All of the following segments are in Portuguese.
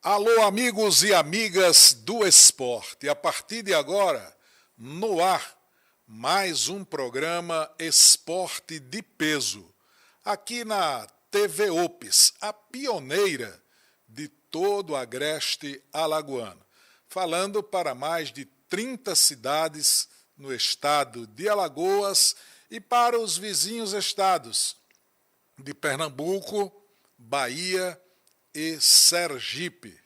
Alô, amigos e amigas do esporte. A partir de agora, no ar, mais um programa Esporte de Peso, aqui na TV Opes, a pioneira de todo o agreste alagoano, falando para mais de 30 cidades no estado de Alagoas e para os vizinhos estados de Pernambuco, Bahia e Sergipe.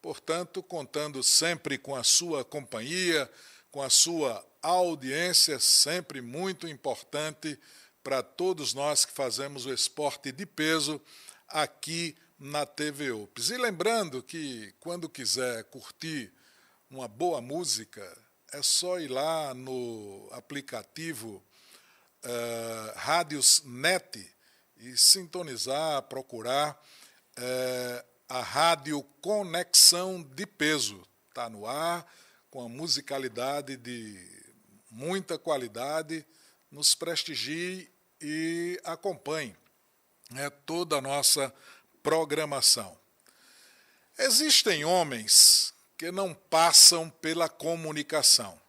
Portanto, contando sempre com a sua companhia, com a sua audiência, sempre muito importante para todos nós que fazemos o esporte de peso aqui na TV Opes. E lembrando que quando quiser curtir uma boa música, é só ir lá no aplicativo Rádios Net e sintonizar, procurar a Rádio Conexão de Peso. Está no ar, com a musicalidade de muita qualidade. Nos prestigie e acompanhe toda a nossa programação. Existem homens que não passam pela comunicação,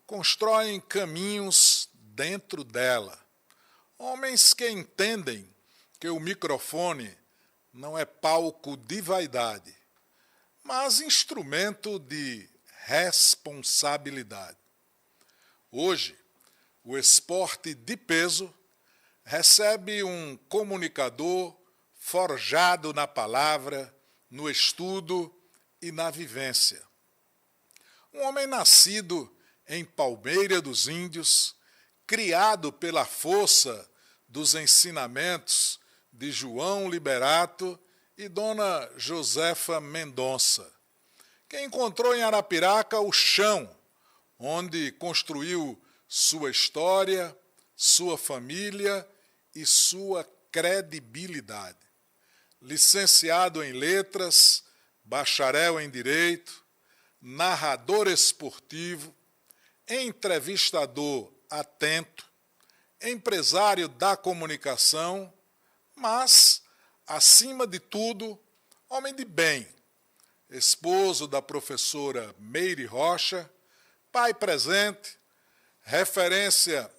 constroem caminhos dentro dela. Homens que entendem que o microfone não é palco de vaidade, mas instrumento de responsabilidade. Hoje, o esporte de peso recebe um comunicador forjado na palavra, no estudo e na vivência. Um homem nascido em Palmeira dos Índios, criado pela força dos ensinamentos de João Liberato e Dona Josefa Mendonça, que encontrou em Arapiraca o chão onde construiu sua história, sua família e sua credibilidade. Licenciado em letras, bacharel em direito, narrador esportivo, entrevistador atento, empresário da comunicação, mas, acima de tudo, homem de bem, esposo da professora Meire Rocha, pai presente, referência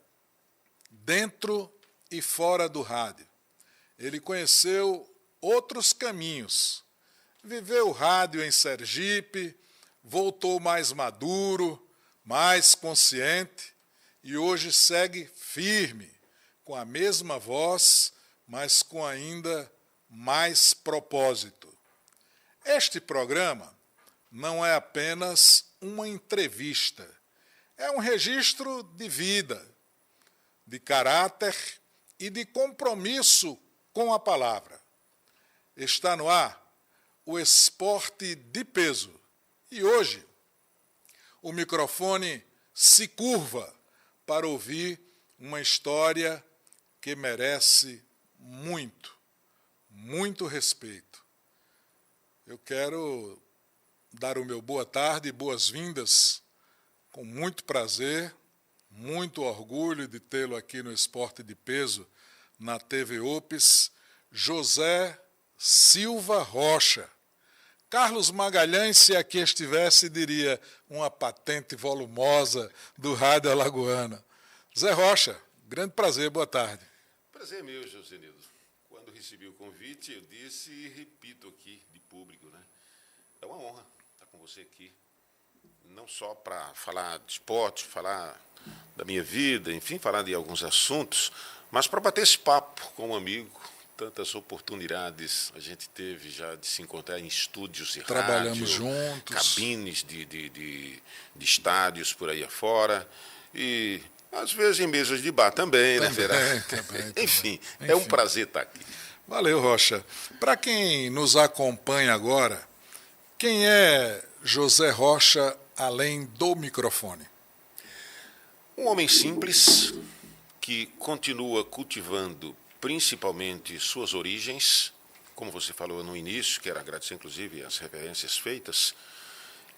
dentro e fora do rádio. Ele conheceu outros caminhos, viveu o rádio em Sergipe, voltou mais maduro, mais consciente e hoje segue firme, com a mesma voz, mas com ainda mais propósito. Este programa não é apenas uma entrevista, é um registro de vida, de caráter e de compromisso com a palavra. Está no ar o esporte de peso e hoje o microfone se curva para ouvir uma história que merece muito respeito. Eu quero dar o meu boa tarde e boas-vindas, com muito prazer, muito orgulho de tê-lo aqui no Esporte de Peso, na TV Opes, José Silva Rocha. Carlos Magalhães, se aqui estivesse, diria uma patente volumosa do rádio alagoano. Zé Rocha, grande prazer, boa tarde. Prazer meu, Josenildo. Quando recebi o convite, eu disse e repito aqui de público, né? É uma honra estar com você aqui, não só para falar de esporte, falar da minha vida, enfim, falar de alguns assuntos, mas para bater esse papo com um amigo. Tantas oportunidades a gente teve já de se encontrar em estúdios de Trabalhamos rádio, juntos, cabines de estádios por aí afora e às vezes em mesas de bar também, né, Ferá? Enfim, é um prazer estar aqui. Valeu, Rocha. Para quem nos acompanha agora, quem é José Rocha além do microfone? Um homem simples que continua cultivando principalmente suas origens, como você falou no início, quero agradecer inclusive as referências feitas.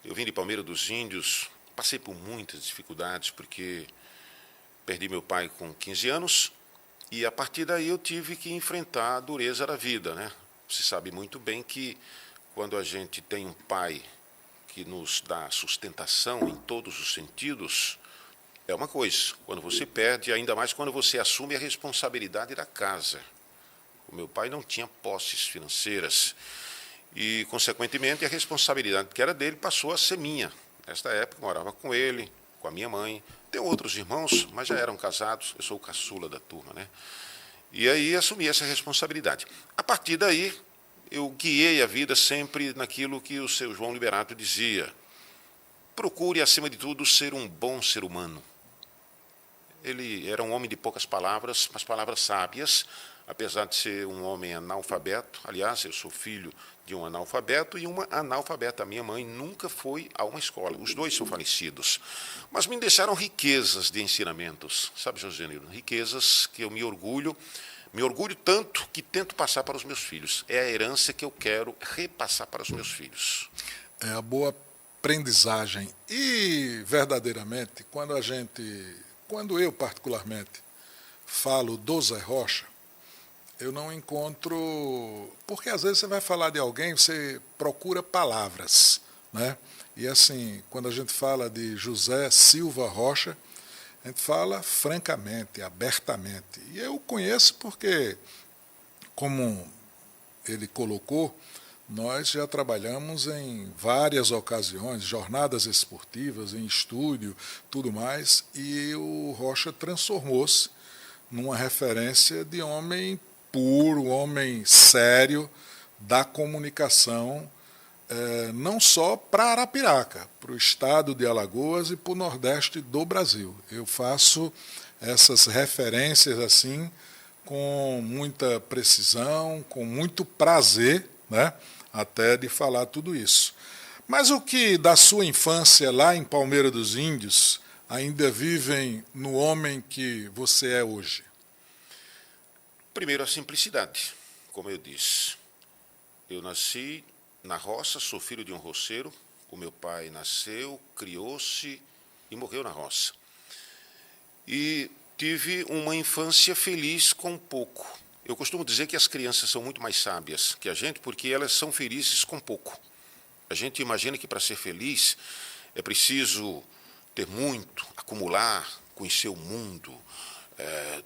Eu vim de Palmeira dos Índios, passei por muitas dificuldades porque perdi meu pai com 15 anos e a partir daí eu tive que enfrentar a dureza da vida, né? Você sabe muito bem que quando a gente tem um pai que nos dá sustentação em todos os sentidos, é uma coisa. Quando você perde, ainda mais quando você assume a responsabilidade da casa. O meu pai não tinha posses financeiras e, consequentemente, a responsabilidade que era dele passou a ser minha. Nesta época, eu morava com ele, com a minha mãe. Tenho outros irmãos, mas já eram casados. Eu sou o caçula da turma, né? E aí assumi essa responsabilidade. A partir daí, eu guiei a vida sempre naquilo que o seu João Liberato dizia: procure, acima de tudo, ser um bom ser humano. Ele era um homem de poucas palavras, mas palavras sábias, apesar de ser um homem analfabeto. Aliás, eu sou filho de um analfabeto e uma analfabeta. A minha mãe nunca foi a uma escola. Os dois são falecidos. Mas me deixaram riquezas de ensinamentos. Sabe, José Nildo? Riquezas que eu me orgulho tanto que tento passar para os meus filhos. É a herança que eu quero repassar para os meus filhos. É a boa aprendizagem. E, verdadeiramente, quando eu particularmente falo do Zé Rocha, eu não encontro... Porque às vezes você vai falar de alguém, você procura palavras, né? E assim, quando a gente fala de José Silva Rocha, a gente fala francamente, abertamente. E eu conheço porque, como ele colocou, nós já trabalhamos em várias ocasiões, jornadas esportivas, em estúdio, tudo mais, e o Rocha transformou-se numa referência de homem puro, homem sério da comunicação, não só para Arapiraca, para o estado de Alagoas e para o Nordeste do Brasil. Eu faço essas referências assim com muita precisão, com muito prazer, né? Até de falar tudo isso. Mas o que da sua infância lá em Palmeira dos Índios ainda vivem no homem que você é hoje? Primeiro, a simplicidade. Como eu disse, eu nasci na roça, sou filho de um roceiro. O meu pai nasceu, criou-se e morreu na roça. E tive uma infância feliz com pouco. Eu costumo dizer que as crianças são muito mais sábias que a gente porque elas são felizes com pouco. A gente imagina que para ser feliz é preciso ter muito, acumular, conhecer o mundo,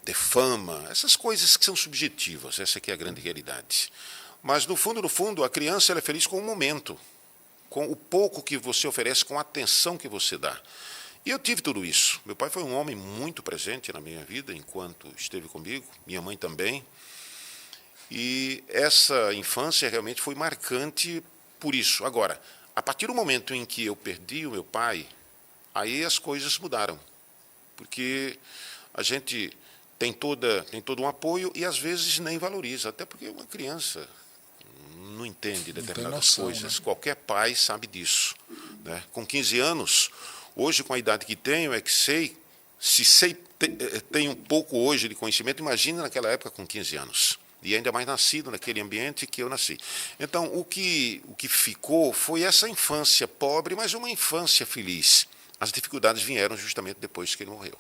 ter fama, essas coisas que são subjetivas, essa que é a grande realidade. Mas, no fundo, a criança ela é feliz com o momento, com o pouco que você oferece, com a atenção que você dá. E eu tive tudo isso. Meu pai foi um homem muito presente na minha vida enquanto esteve comigo, minha mãe também. E essa infância realmente foi marcante por isso. Agora, a partir do momento em que eu perdi o meu pai, aí as coisas mudaram. Porque a gente tem todo um apoio e às vezes nem valoriza, até porque uma criança não entende determinadas coisas. Né? Qualquer pai sabe disso. Né? Com 15 anos, hoje com a idade que tenho, é que tenho um pouco hoje de conhecimento, imagina naquela época com 15 anos. E ainda mais nascido naquele ambiente que eu nasci. Então, o que ficou foi essa infância pobre, mas uma infância feliz. As dificuldades vieram justamente depois que ele morreu.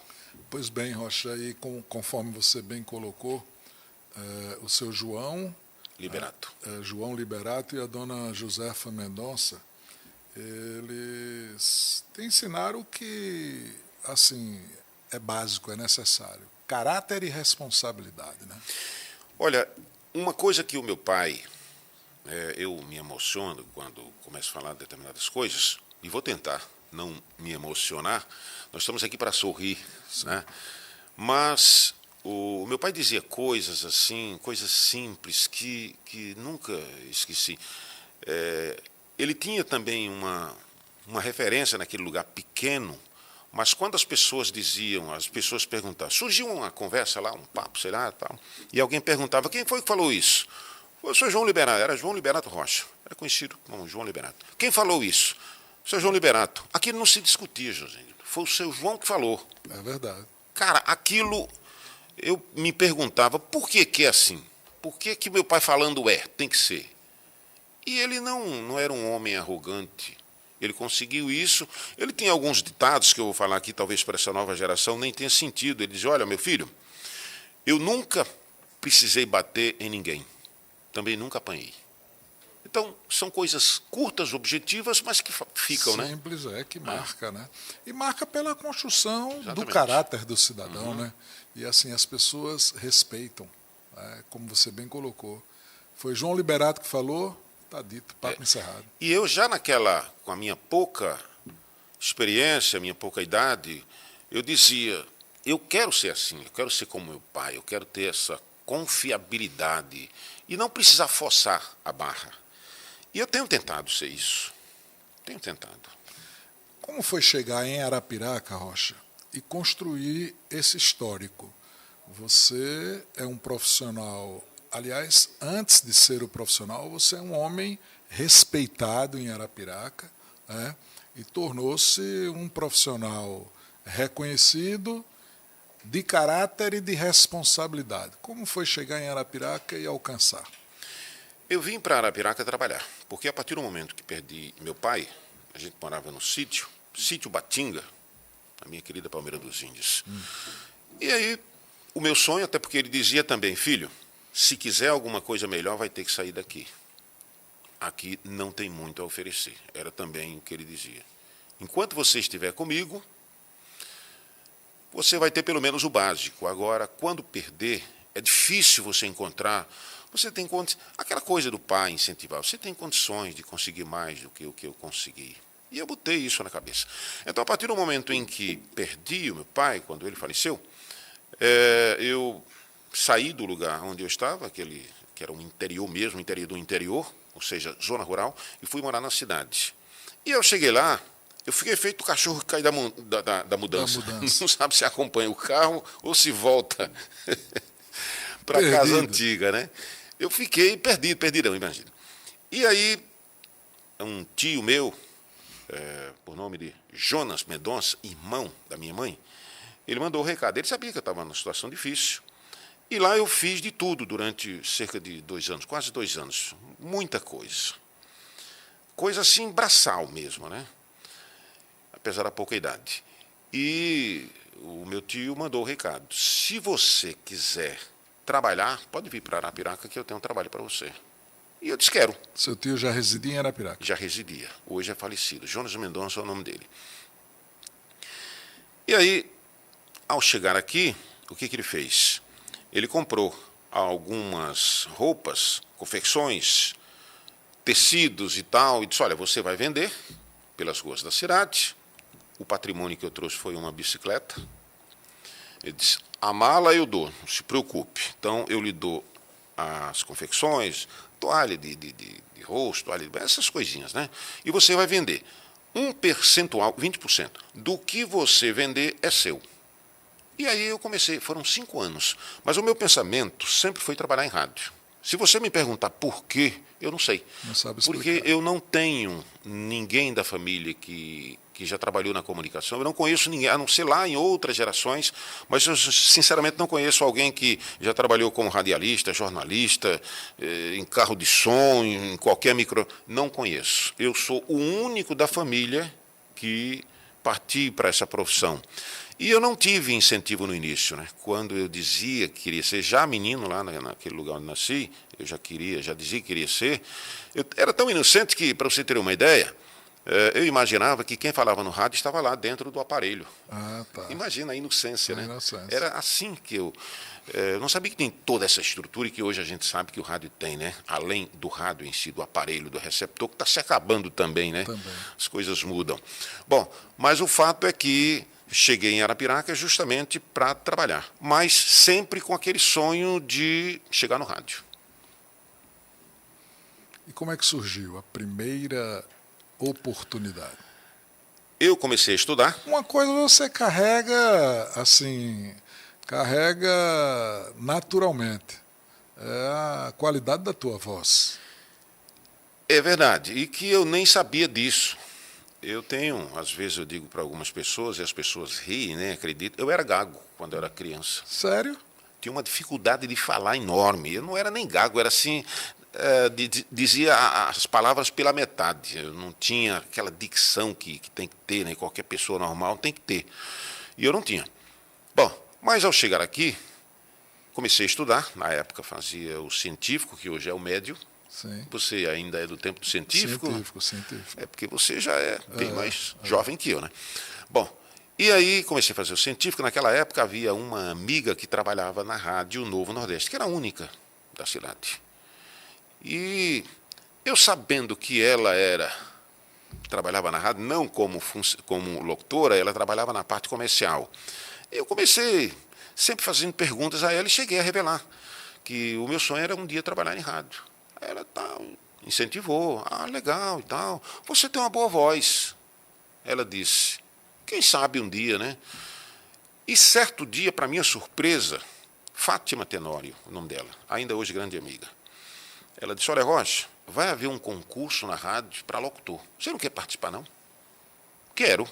Pois bem, Rocha, e conforme você bem colocou, o seu João Liberato. João Liberato e a dona Josefa Mendonça, eles te ensinaram que assim, é básico, é necessário. Caráter e responsabilidade, né? Olha, uma coisa que o meu pai, eu me emociono quando começo a falar de determinadas coisas, e vou tentar não me emocionar, nós estamos aqui para sorrir, né? Mas o meu pai dizia coisas assim, coisas simples que nunca esqueci. Ele tinha também uma referência naquele lugar pequeno, mas quando as pessoas perguntavam, surgiu uma conversa lá, um papo, sei lá, tal, e alguém perguntava, quem foi que falou isso? Foi o senhor João Liberato, era João Liberato Rocha, era conhecido como João Liberato. Quem falou isso? O senhor João Liberato. Aquilo não se discutia, José. Foi o seu João que falou. É verdade. Cara, aquilo, eu me perguntava, por que é assim? Por que meu pai falando tem que ser? E ele não era um homem arrogante. Ele conseguiu isso. Ele tem alguns ditados que eu vou falar aqui, talvez para essa nova geração nem tenha sentido. Ele diz, olha, meu filho, eu nunca precisei bater em ninguém. Também nunca apanhei. Então, são coisas curtas, objetivas, mas que ficam, né? Simples, que marca, né? E marca pela construção do Exatamente. caráter do cidadão, né? E assim, as pessoas respeitam, né? Como você bem colocou. Foi João Liberato que falou, está dito, papo encerrado. E eu já com a minha pouca experiência, minha pouca idade, eu dizia, eu quero ser assim, eu quero ser como meu pai, eu quero ter essa confiabilidade e não precisar forçar a barra. E eu tenho tentado ser isso. Tenho tentado. Como foi chegar em Arapiraca, Rocha, e construir esse histórico? Você é um profissional, aliás, antes de ser o profissional, você é um homem respeitado em Arapiraca, né? E tornou-se um profissional reconhecido, de caráter e de responsabilidade. Como foi chegar em Arapiraca e alcançar? Eu vim para Arapiraca trabalhar, porque a partir do momento que perdi meu pai, a gente morava no sítio Batinga, a minha querida Palmeira dos Índios. E aí, o meu sonho, até porque ele dizia também, filho, se quiser alguma coisa melhor, vai ter que sair daqui. Aqui não tem muito a oferecer. Era também o que ele dizia. Enquanto você estiver comigo, você vai ter pelo menos o básico. Agora, quando perder, é difícil você encontrar. Você tem aquela coisa do pai incentivar. Você tem condições de conseguir mais do que o que eu consegui. E eu botei isso na cabeça. Então, a partir do momento em que perdi o meu pai, quando ele faleceu, eu saí do lugar onde eu estava, que era um interior mesmo, interior do interior, ou seja, zona rural, e fui morar na cidade. E eu cheguei lá, eu fiquei feito o cachorro que cai da mudança. Não sabe se acompanha o carro ou se volta para a casa antiga, né? Eu fiquei perdido, imagina. E aí, um tio meu, por nome de Jonas Mendonça, irmão da minha mãe, ele mandou o recado. Ele sabia que eu estava numa situação difícil. E lá eu fiz de tudo durante cerca de 2 anos, quase 2 anos. Muita coisa. Coisa assim, braçal mesmo, né? Apesar da pouca idade. E o meu tio mandou o recado. Se você quiser trabalhar, pode vir para Arapiraca que eu tenho um trabalho para você. E eu disse, quero. Seu tio já residia em Arapiraca? Já residia. Hoje é falecido. Jonas Mendonça é o nome dele. E aí, ao chegar aqui, o que ele fez? Ele comprou algumas roupas, confecções, tecidos e tal, e disse, olha, você vai vender pelas ruas da cidade. O patrimônio que eu trouxe foi uma bicicleta. Ele disse, a mala eu dou, não se preocupe. Então, eu lhe dou as confecções, toalha de rosto, toalha essas coisinhas, né? E você vai vender. Um percentual, 20%, do que você vender é seu. E aí eu comecei, foram 5 anos. Mas o meu pensamento sempre foi trabalhar em rádio. Se você me perguntar por quê, eu não sei. Não sabe explicar. Porque eu não tenho ninguém da família que já trabalhou na comunicação. Eu não conheço ninguém, a não ser lá em outras gerações, mas eu sinceramente não conheço alguém que já trabalhou como radialista, jornalista, em carro de som, em qualquer micro. Não conheço. Eu sou o único da família que parti para essa profissão. E eu não tive incentivo no início, né? Quando eu dizia que queria ser, já menino lá naquele lugar onde nasci, eu já dizia que queria ser. Eu era tão inocente que, para você ter uma ideia, eu imaginava que quem falava no rádio estava lá dentro do aparelho. Ah, tá. Imagina a inocência, né? Inocência. Era assim que eu não sabia que tem toda essa estrutura e que hoje a gente sabe que o rádio tem, né? Além do rádio em si, do aparelho, do receptor, que está se acabando também, né? Também. As coisas mudam. Bom, mas o fato é que cheguei em Arapiraca justamente para trabalhar, mas sempre com aquele sonho de chegar no rádio. E como é que surgiu a primeira oportunidade? Eu comecei a estudar. Uma coisa você carrega, assim, naturalmente. É a qualidade da tua voz. É verdade, e que eu nem sabia disso. Eu tenho, às vezes eu digo para algumas pessoas, e as pessoas riem, né, acreditam, eu era gago quando eu era criança. Sério? Tinha uma dificuldade de falar enorme. Eu não era nem gago, era assim, dizia as palavras pela metade. Eu não tinha aquela dicção que tem que ter, né, qualquer pessoa normal tem que ter. E eu não tinha. Bom, mas ao chegar aqui, comecei a estudar. Na época fazia o científico, que hoje é o médio, Sim. Você ainda é do tempo do científico? Científico. É porque você já é bem mais jovem que eu, né? Bom, e aí comecei a fazer o científico. Naquela época havia uma amiga que trabalhava na Rádio Novo Nordeste, que era a única da cidade. E eu sabendo que ela trabalhava na rádio, não como locutora, ela trabalhava na parte comercial. Eu comecei sempre fazendo perguntas a ela e cheguei a revelar que o meu sonho era um dia trabalhar em rádio. Ela incentivou, legal e tal, você tem uma boa voz. Ela disse, quem sabe um dia, né? E certo dia, para minha surpresa, Fátima Tenório, o nome dela, ainda hoje grande amiga, ela disse, olha, Rocha, vai haver um concurso na rádio para locutor. Você não quer participar, não? Quero.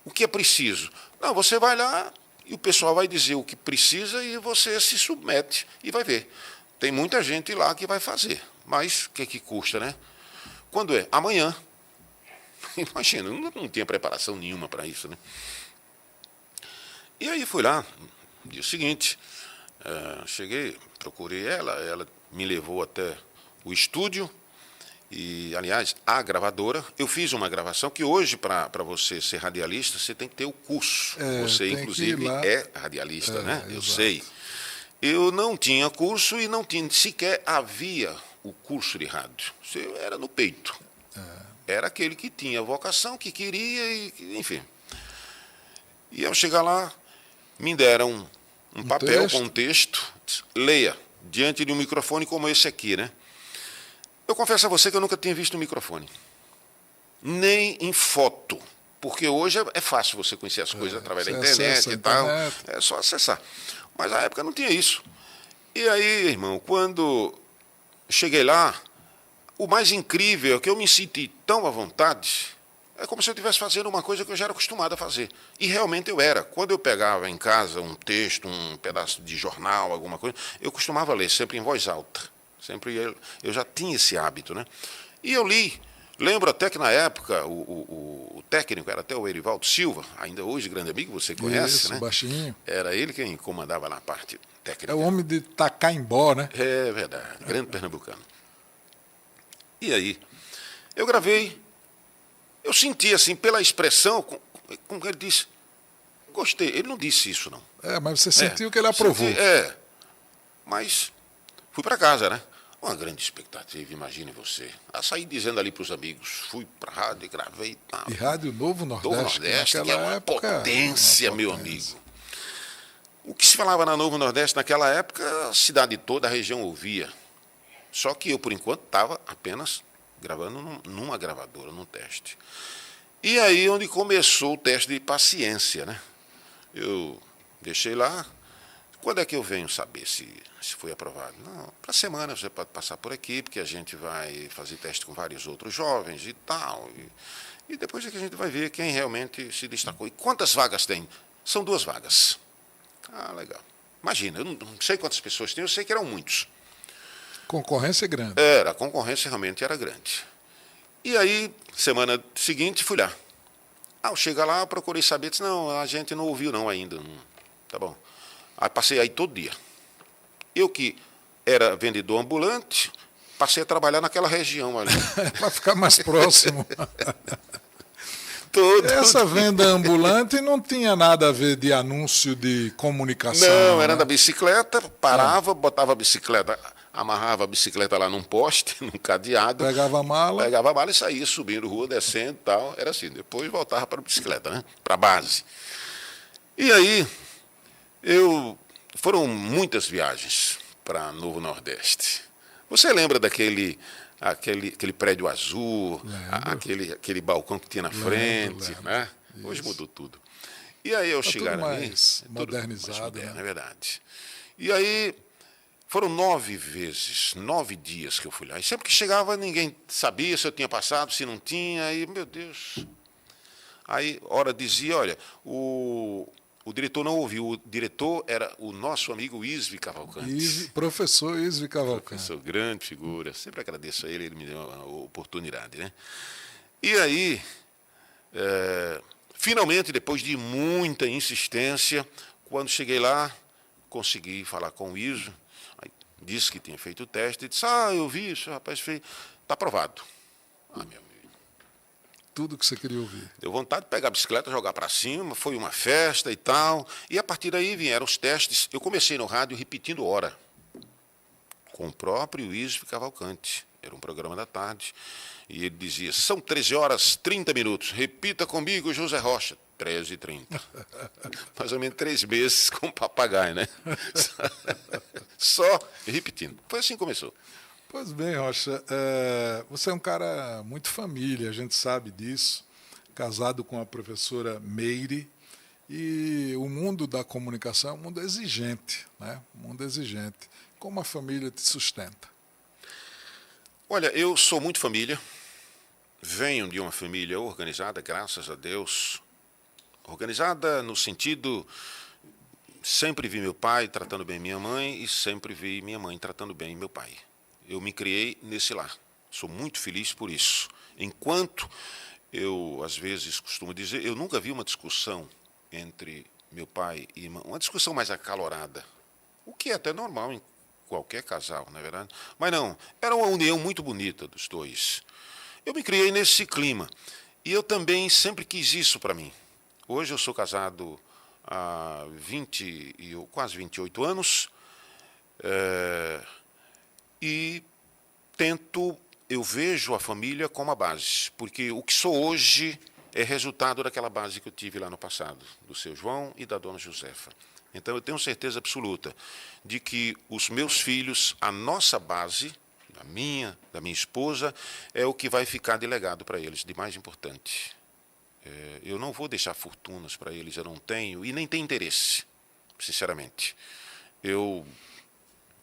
O que é preciso? Não, você vai lá e o pessoal vai dizer o que precisa e você se submete e vai ver. Tem muita gente lá que vai fazer, mas o que custa, né? Quando é? Amanhã. Imagina, não tinha preparação nenhuma para isso, né? E aí fui lá, no dia seguinte, cheguei, procurei ela me levou até o estúdio, e, aliás, a gravadora. Eu fiz uma gravação que hoje, para você ser radialista, você tem que ter o curso. Você, inclusive, é radialista, né? Eu sei. Eu não tinha curso e não tinha, sequer havia o curso de rádio. Você era no peito. Era aquele que tinha vocação, que queria, e, enfim. E ao chegar lá, me deram um papel com um texto, leia, diante de um microfone como esse aqui, né? Eu confesso a você que eu nunca tinha visto um microfone, nem em foto, porque hoje é fácil você conhecer as coisas através da internet e tal, é só acessar. Mas na época não tinha isso. E aí, irmão, quando cheguei lá, o mais incrível é que eu me senti tão à vontade, é como se eu estivesse fazendo uma coisa que eu já era acostumado a fazer. E realmente eu era. Quando eu pegava em casa um texto, um pedaço de jornal, alguma coisa, eu costumava ler, sempre em voz alta. Sempre eu já tinha esse hábito, né? E eu li. Lembro até que na época o técnico era até o Erivaldo Silva, ainda hoje grande amigo, você conhece, isso, né? Baixinho. Era ele quem comandava na parte técnica. É o homem de Tacaimbó, né? É verdade, grande pernambucano. E aí, eu gravei, eu senti assim, pela expressão, como ele disse, gostei. Ele não disse isso, não. Mas você sentiu que ele aprovou. Mas fui para casa, né? Uma grande expectativa, imagine você. A sair dizendo ali para os amigos, fui para a rádio, gravei e tal. E Rádio Novo Nordeste, Novo Nordeste, que é uma potência, meu amigo. O que se falava na Novo Nordeste naquela época, a cidade toda, a região ouvia. Só que eu, por enquanto, estava apenas gravando numa gravadora, num teste. E aí onde começou o teste de paciência, né? Eu deixei lá. Quando é que eu venho saber se foi aprovado? Não, para a semana você pode passar por aqui, porque a gente vai fazer teste com vários outros jovens e tal. E depois é que a gente vai ver quem realmente se destacou. E quantas vagas tem? São 2 vagas. Legal. Imagina, eu não sei quantas pessoas tem, eu sei que eram muitos. Concorrência grande. A concorrência realmente era grande. E aí, semana seguinte, fui lá. Ao chegar lá, eu procurei saber, disse, não, a gente não ouviu não ainda. Tá bom. Aí passei aí todo dia. Eu que era vendedor ambulante, passei a trabalhar naquela região ali. Para ficar mais próximo. Essa venda ambulante não tinha nada a ver de anúncio de comunicação. Não, era da bicicleta, parava, botava a bicicleta, amarrava a bicicleta lá num poste, num cadeado. Pegava a mala E saía subindo rua, descendo e tal. Era assim. Depois voltava para a bicicleta, né? Para a base. E aí, foram muitas viagens para Novo Nordeste. Você lembra daquele prédio azul, aquele balcão que tinha na frente, né? Isso. Hoje mudou tudo. E aí eu chegar ali, mais modernizado, mais moderno, né? É verdade. E aí foram 9 vezes, 9 dias que eu fui lá. E sempre que chegava, ninguém sabia se eu tinha passado, se não tinha. Aí, meu Deus. Aí, hora dizia, olha, o diretor não ouviu. O diretor era o nosso amigo Isvi Cavalcante. Professor Isvi Cavalcante. Professor, grande figura. Sempre agradeço a ele, ele me deu a oportunidade, né? E aí, finalmente, depois de muita insistência, quando cheguei lá, consegui falar com o Isvi. Aí disse que tinha feito o teste, e disse, eu vi isso, rapaz, fez, está aprovado. Meu amigo. Tudo que você queria ouvir. Deu vontade de pegar a bicicleta, jogar para cima, foi uma festa e tal. E a partir daí vieram os testes. Eu comecei no rádio repetindo hora, com o próprio Iso Cavalcante. Era um programa da tarde. E ele dizia, são 13 horas 30 minutos. Repita comigo, José Rocha. 13h30. Mais ou menos 3 meses com papagaio, né? Só repetindo. Foi assim que começou. Pois bem, Rocha, você é um cara muito família, a gente sabe disso, casado com a professora Meire, e o mundo da comunicação é um mundo exigente, né? Um mundo exigente. Como a família te sustenta? Olha, eu sou muito família, venho de uma família organizada, graças a Deus, organizada no sentido, sempre vi meu pai tratando bem minha mãe e sempre vi minha mãe tratando bem meu pai. Eu me criei nesse lar. Sou muito feliz por isso. Enquanto eu, às vezes, costumo dizer, eu nunca vi uma discussão entre meu pai e irmã, uma discussão mais acalorada, o que é até normal em qualquer casal, não é verdade? Mas não, era uma união muito bonita dos dois. Eu me criei nesse clima. E eu também sempre quis isso para mim. Hoje eu sou casado há quase 28 anos. E eu vejo a família como a base, porque o que sou hoje é resultado daquela base que eu tive lá no passado, do seu João e da dona Josefa. Então eu tenho certeza absoluta de que os meus filhos, a nossa base, da minha esposa, é o que vai ficar de legado para eles, de mais importante. Eu não vou deixar fortunas para eles, eu não tenho, e nem tenho interesse, sinceramente. Eu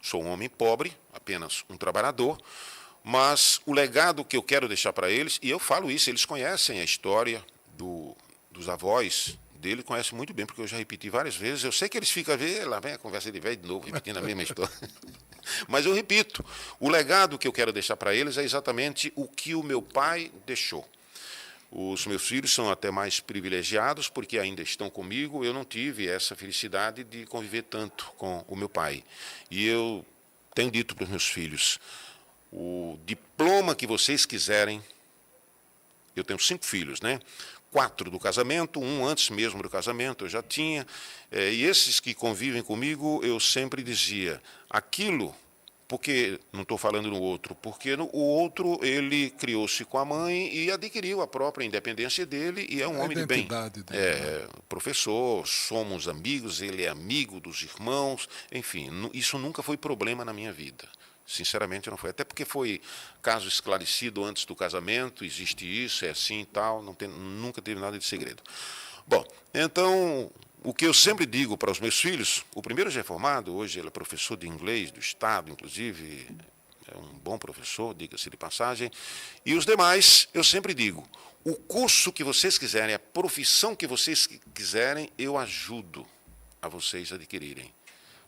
sou um homem pobre, apenas um trabalhador, mas o legado que eu quero deixar para eles, e eu falo isso, eles conhecem a história dos avós dele, conhecem muito bem, porque eu já repeti várias vezes, eu sei que eles ficam a ver, lá vem a conversa de velho de novo, repetindo a mesma história. Mas eu repito, o legado que eu quero deixar para eles é exatamente o que o meu pai deixou. Os meus filhos são até mais privilegiados, porque ainda estão comigo. Eu não tive essa felicidade de conviver tanto com o meu pai. E eu tenho dito para os meus filhos, o diploma que vocês quiserem, eu tenho 5 filhos, né? 4 do casamento, 1 antes mesmo do casamento, eu já tinha. E esses que convivem comigo, eu sempre dizia, aquilo... Porque, não estou falando no outro, porque o outro, ele criou-se com a mãe e adquiriu a própria independência dele e é um homem de bem. Dele, Professor, somos amigos, ele é amigo dos irmãos, enfim, isso nunca foi problema na minha vida. Sinceramente, não foi. Até porque foi caso esclarecido antes do casamento, existe isso, é assim e tal, nunca teve nada de segredo. Bom, então... O que eu sempre digo para os meus filhos, o primeiro já é formado, hoje ele é professor de inglês do Estado, inclusive, é um bom professor, diga-se de passagem, e os demais, eu sempre digo, o curso que vocês quiserem, a profissão que vocês quiserem, eu ajudo a vocês adquirirem.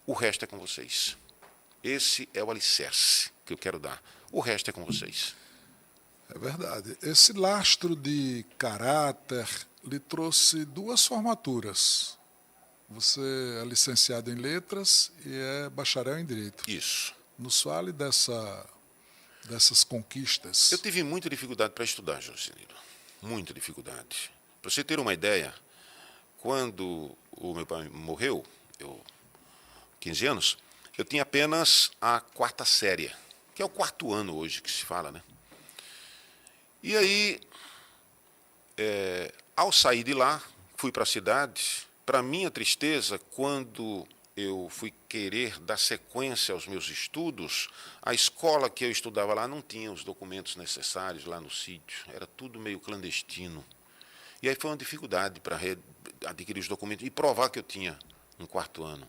O resto é com vocês. Esse é o alicerce que eu quero dar. O resto é com vocês. É verdade. Esse lastro de caráter lhe trouxe 2 formaturas. Você é licenciado em letras e é bacharel em direito. Isso. Nos fale dessas conquistas. Eu tive muita dificuldade para estudar, Josiniro. Muita dificuldade. Para você ter uma ideia, quando o meu pai morreu, 15 anos, eu tinha apenas a 4ª série, que é o 4º ano hoje que se fala, né? E aí, ao sair de lá, fui para a cidade. Para minha tristeza, quando eu fui querer dar sequência aos meus estudos, a escola que eu estudava lá não tinha os documentos necessários lá no sítio, era tudo meio clandestino. E aí foi uma dificuldade para adquirir os documentos e provar que eu tinha um 4º ano.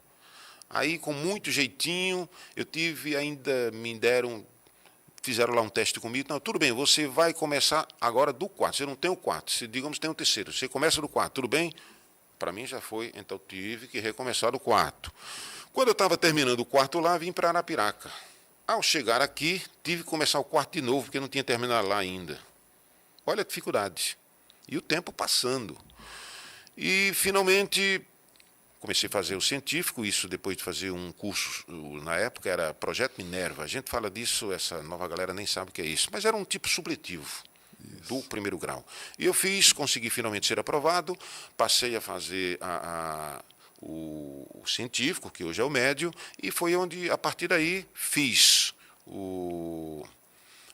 Aí, com muito jeitinho, fizeram lá um teste comigo. Não, tudo bem, você vai começar agora do 4º. Você não tem o 4º, digamos tem o 3º. Você começa do 4º, tudo bem? Para mim já foi, então tive que recomeçar do 4º. Quando eu estava terminando o 4º lá, vim para Arapiraca. Ao chegar aqui, tive que começar o 4º de novo, porque não tinha terminado lá ainda. Olha a dificuldade. E o tempo passando. E, finalmente, comecei a fazer o científico, isso depois de fazer um curso, na época era Projeto Minerva. A gente fala disso, essa nova galera nem sabe o que é isso, mas era um tipo supletivo do primeiro grau. E eu fiz, consegui finalmente ser aprovado, passei a fazer o científico, que hoje é o médio, e foi onde, a partir daí, fiz o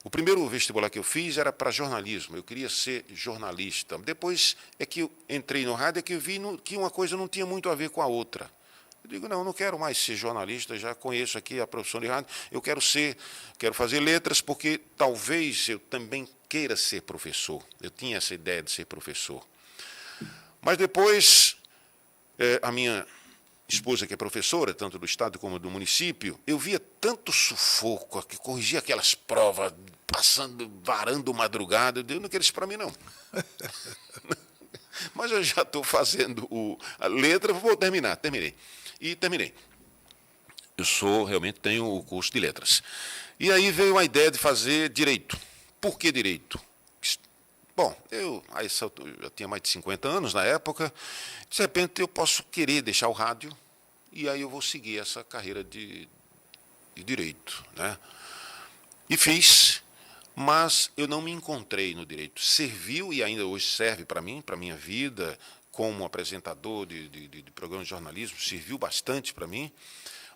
primeiro vestibular que eu fiz era para jornalismo, eu queria ser jornalista. Depois é que eu entrei no rádio, é que eu vi que uma coisa não tinha muito a ver com a outra. Eu digo, não quero mais ser jornalista, já conheço aqui a profissão de rádio, eu quero fazer letras, porque talvez eu também queira ser professor. Eu tinha essa ideia de ser professor. Mas depois, a minha esposa, que é professora, tanto do estado como do município, eu via tanto sufoco, que corrigia aquelas provas, varando madrugada, eu digo, não quero isso para mim, não. Mas eu já estou fazendo a letra, terminei. E terminei. Realmente tenho o curso de letras. E aí veio a ideia de fazer direito. Por que direito? Bom, eu já tinha mais de 50 anos na época, de repente eu posso querer deixar o rádio e aí eu vou seguir essa carreira de direito, né? E fiz, mas eu não me encontrei no direito. Serviu e ainda hoje serve para mim, para a minha vida, como apresentador de programa de jornalismo, serviu bastante para mim,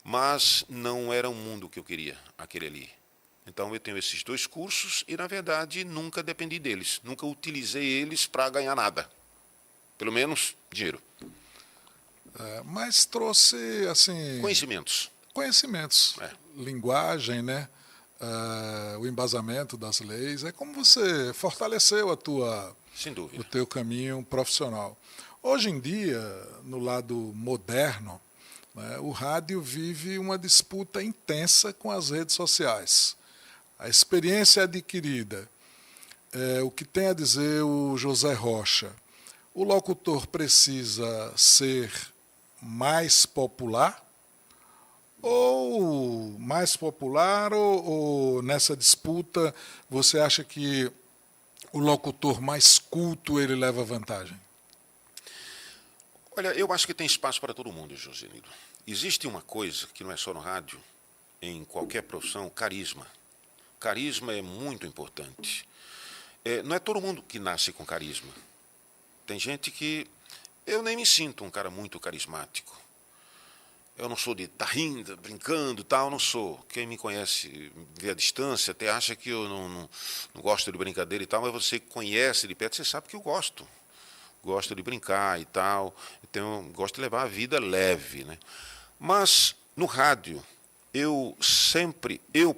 mas não era o mundo que eu queria, aquele ali. Então, eu tenho esses 2 cursos e, na verdade, nunca dependi deles. Nunca utilizei eles para ganhar nada. Pelo menos, dinheiro. Mas trouxe, assim... Conhecimentos. Linguagem, né? O embasamento das leis. É como você fortaleceu Sem dúvida, o teu caminho profissional. Hoje em dia, no lado moderno, né, o rádio vive uma disputa intensa com as redes sociais. A experiência adquirida, o que tem a dizer o José Rocha, o locutor precisa ser mais popular ou nessa disputa você acha que o locutor mais culto ele leva vantagem? Olha, eu acho que tem espaço para todo mundo, Josenildo. Existe uma coisa que não é só no rádio, em qualquer profissão, carisma. Carisma é muito importante. Não é todo mundo que nasce com carisma. Tem gente que... Eu nem me sinto um cara muito carismático. Eu não sou de estar rindo, brincando, tal, não sou. Quem me conhece, vê a distância, até acha que eu não gosto de brincadeira e tal, mas você conhece de perto, você sabe que eu gosto. Gosto de brincar e tal, então gosto de levar a vida leve, né? Mas no rádio, eu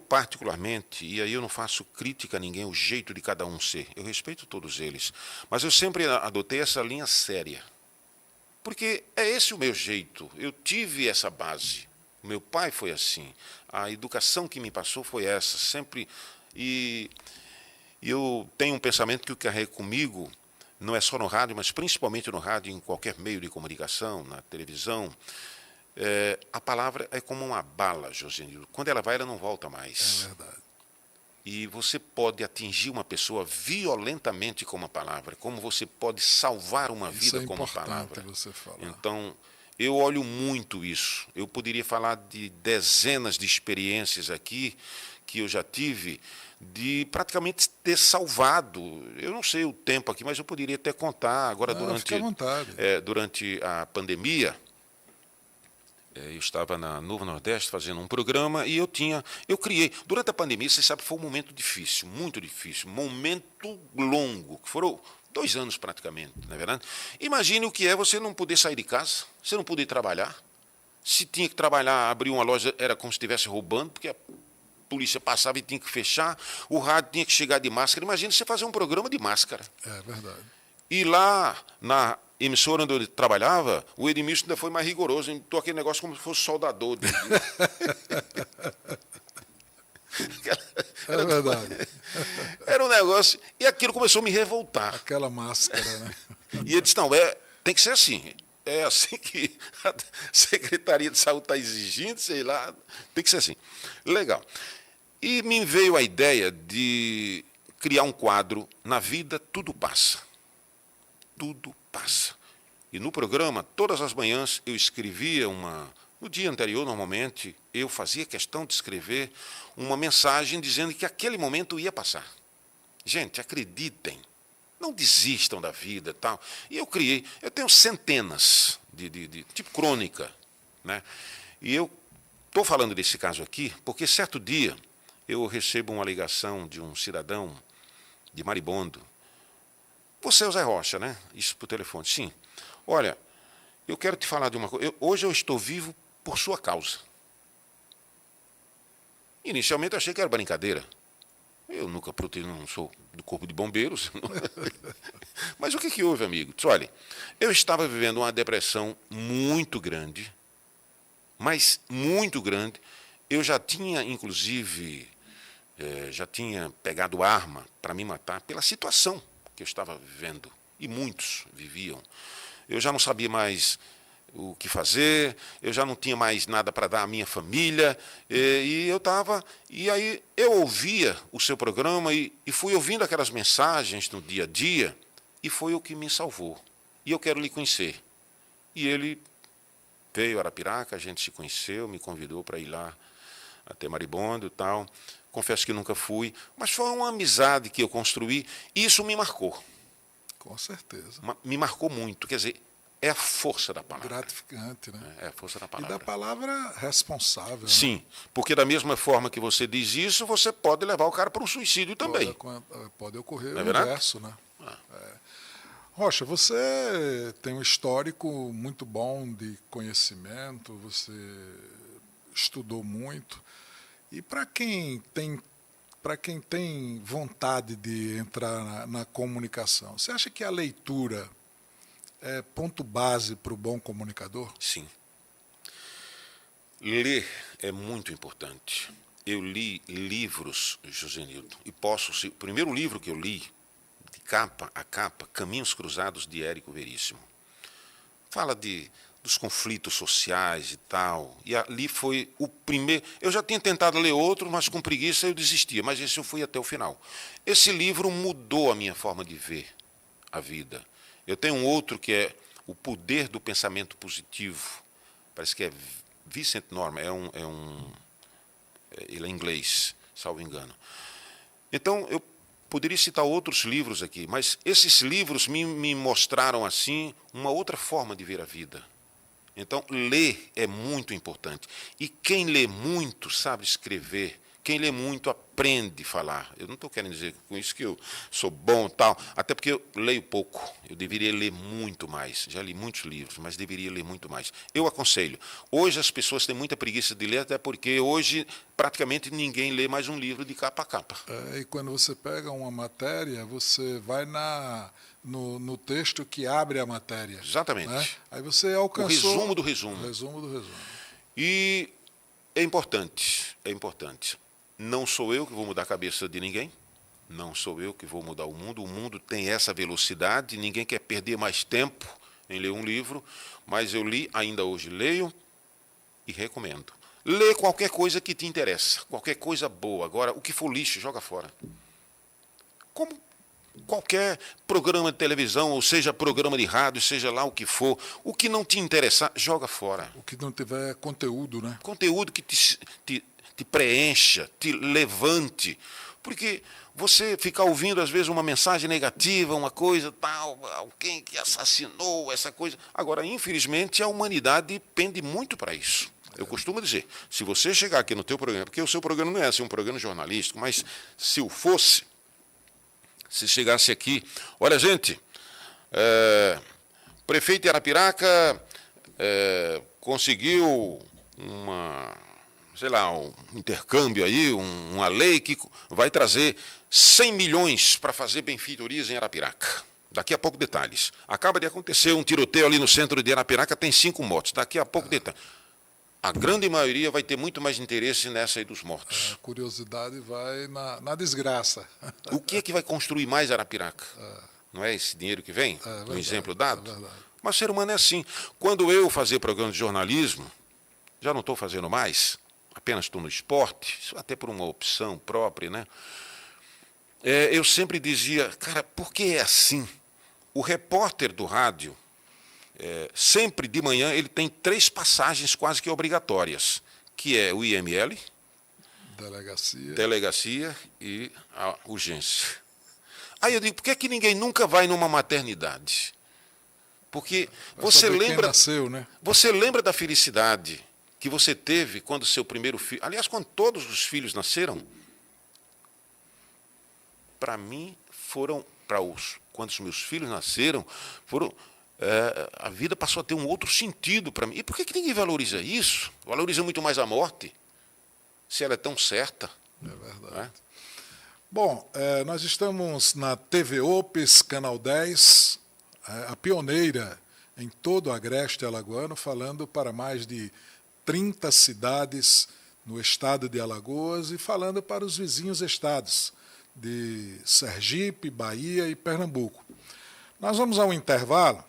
particularmente, e aí eu não faço crítica a ninguém, o jeito de cada um ser, eu respeito todos eles, mas eu sempre adotei essa linha séria, porque é esse o meu jeito, eu tive essa base, o meu pai foi assim, a educação que me passou foi essa, sempre, e eu tenho um pensamento que eu carrego comigo, não é só no rádio, mas principalmente no rádio, em qualquer meio de comunicação, na televisão. A palavra é como uma bala, Josenildo. Quando ela vai, ela não volta mais. É verdade. E você pode atingir uma pessoa violentamente com uma palavra, como você pode salvar uma vida com uma palavra. Você falar. Então, eu olho muito isso. Eu poderia falar de dezenas de experiências aqui que eu já tive, de praticamente ter salvado, eu não sei o tempo aqui, mas eu poderia até contar agora durante a pandemia. Eu estava na Novo Nordeste fazendo um programa e eu criei, durante a pandemia, você sabe, foi um momento difícil, muito difícil, momento longo, que foram 2 anos praticamente, não é verdade? Imagine o que é você não poder sair de casa, você não poder trabalhar, se tinha que trabalhar, abrir uma loja, era como se estivesse roubando, porque a polícia passava e tinha que fechar, o rádio tinha que chegar de máscara, imagine você fazer um programa de máscara. É verdade. E lá na emissora onde eu trabalhava, o Edmilson ainda foi mais rigoroso, imitou aquele negócio como se fosse soldador. É verdade. Era um negócio, e aquilo começou a me revoltar. Aquela máscara, né? E ele disse, não, tem que ser assim. É assim que a Secretaria de Saúde está exigindo, sei lá, tem que ser assim. Legal. E me veio a ideia de criar um quadro, Na Vida Tudo Passa. Tudo passa. E no programa, todas as manhãs, eu escrevia no dia anterior, normalmente, eu fazia questão de escrever uma mensagem dizendo que aquele momento ia passar. Gente, acreditem, não desistam da vida e tal. E eu tenho centenas de tipo crônica, né? E eu estou falando desse caso aqui porque certo dia eu recebo uma ligação de um cidadão de Maribondo. Você é o Zé Rocha, né? Isso por telefone. Sim. Olha, eu quero te falar de uma coisa. Hoje eu estou vivo por sua causa. Inicialmente eu achei que era brincadeira. Eu nunca protegi, não sou do corpo de bombeiros. Mas o que houve, amigo? Olha, eu estava vivendo uma depressão muito grande, mas muito grande. Eu já tinha, inclusive, já tinha pegado arma para me matar pela situação que eu estava vivendo. E muitos viviam. Eu já não sabia mais o que fazer, eu já não tinha mais nada para dar à minha família, e aí eu ouvia o seu programa e fui ouvindo aquelas mensagens no dia a dia, e foi o que me salvou. E eu quero lhe conhecer. E ele veio a Arapiraca, a gente se conheceu, me convidou para ir lá até Maribondo e tal. Confesso que nunca fui, mas foi uma amizade que eu construí, e isso me marcou. Com certeza. Me marcou muito, quer dizer, é a força da palavra. Gratificante, né? É a força da palavra. E da palavra responsável. Sim, né? Porque da mesma forma que você diz isso, você pode levar o cara para um suicídio também. Pode ocorrer o inverso, né? Rocha, você tem um histórico muito bom de conhecimento, você estudou muito. E para quem tem vontade de entrar na comunicação, você acha que a leitura é ponto base para o bom comunicador? Sim. Ler é muito importante. Eu li livros, Josenildo, e o primeiro livro que eu li, de capa a capa, Caminhos Cruzados, de Érico Veríssimo. Fala dos conflitos sociais e tal, e ali foi o primeiro. Eu já tinha tentado ler outro, mas com preguiça eu desistia, mas esse eu fui até o final. Esse livro mudou a minha forma de ver a vida. Eu tenho um outro que é O Poder do Pensamento Positivo, parece que é Vincent Norman, ele é inglês, salvo engano. Então, eu poderia citar outros livros aqui, mas esses livros me mostraram, assim, uma outra forma de ver a vida. Então, ler é muito importante. E quem lê muito sabe escrever. Quem lê muito aprende a falar. Eu não estou querendo dizer com isso que eu sou bom e tal, até porque eu leio pouco. Eu deveria ler muito mais. Já li muitos livros, mas deveria ler muito mais. Eu aconselho. Hoje as pessoas têm muita preguiça de ler, até porque hoje praticamente ninguém lê mais um livro de capa a capa. E quando você pega uma matéria, você vai no texto que abre a matéria. Exatamente. Né? Aí você alcançou... O resumo do resumo. O resumo do resumo. E é importante. Não sou eu que vou mudar a cabeça de ninguém, não sou eu que vou mudar o mundo tem essa velocidade, ninguém quer perder mais tempo em ler um livro, mas eu li, ainda hoje leio e recomendo. Lê qualquer coisa que te interessa, qualquer coisa boa. Agora, o que for lixo, joga fora. Como qualquer programa de televisão, ou seja, programa de rádio, seja lá o que for, o que não te interessar, joga fora. O que não tiver conteúdo, né? Conteúdo que te preencha, te levante. Porque você ficar ouvindo, às vezes, uma mensagem negativa, uma coisa tal, alguém que assassinou, essa coisa. Agora, infelizmente, a humanidade pende muito para isso. Eu costumo dizer, se você chegar aqui no teu programa, porque o seu programa não é assim um programa jornalístico, mas se o fosse, se chegasse aqui, olha, gente, prefeito de Arapiraca conseguiu um intercâmbio aí, uma lei que vai trazer 100 milhões para fazer benfeitorias em Arapiraca. Daqui a pouco detalhes. Acaba de acontecer um tiroteio ali no centro de Arapiraca, tem 5 mortos. Daqui a pouco detalhes. A grande maioria vai ter muito mais interesse nessa aí dos mortos. A curiosidade vai na desgraça. O que é que vai construir mais Arapiraca? Não é esse dinheiro que vem? No exemplo dado? Mas o ser humano é assim. Quando eu fazia programa de jornalismo, já não estou fazendo mais, apenas estou no esporte, isso até por uma opção própria, né? Eu sempre dizia, cara, por que é assim? O repórter do rádio, sempre de manhã ele tem 3 passagens quase que obrigatórias, que é o IML, delegacia e a urgência. Aí eu digo, por que é que ninguém nunca vai numa maternidade? Porque você lembra, nasceu, né? Você lembra da felicidade que você teve quando seu primeiro filho... Aliás, quando todos os filhos nasceram, para mim quando os meus filhos nasceram, a vida passou a ter um outro sentido para mim. E por que ninguém valoriza isso? Valoriza muito mais a morte, se ela é tão certa. É verdade. Bom, nós estamos na TV Opes, Canal 10, a pioneira em todo o agreste alagoano, falando para mais de 30 cidades no estado de Alagoas e falando para os vizinhos estados de Sergipe, Bahia e Pernambuco. Nós vamos a um intervalo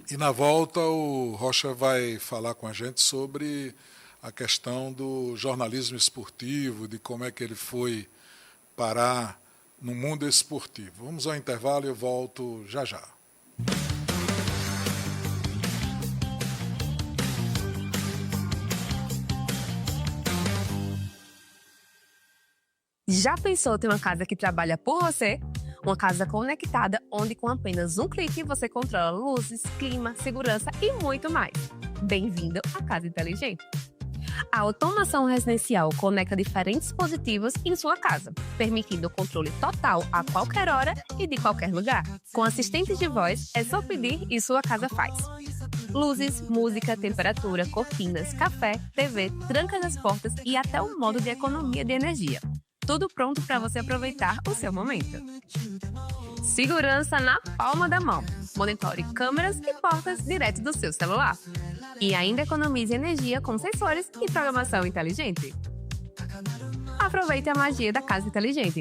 e, na volta, o Rocha vai falar com a gente sobre a questão do jornalismo esportivo, de como é que ele foi parar no mundo esportivo. Vamos ao intervalo e eu volto já já. Já pensou ter uma casa que trabalha por você? Uma casa conectada, onde com apenas um clique você controla luzes, clima, segurança e muito mais. Bem-vindo à Casa Inteligente. A automação residencial conecta diferentes dispositivos em sua casa, permitindo o controle total a qualquer hora e de qualquer lugar. Com assistentes de voz, é só pedir e sua casa faz. Luzes, música, temperatura, cortinas, café, TV, tranca das portas e até um modo de economia de energia. Tudo pronto para você aproveitar o seu momento. Segurança na palma da mão. Monitore câmeras e portas direto do seu celular. E ainda economize energia com sensores e programação inteligente. Aproveite a magia da Casa Inteligente.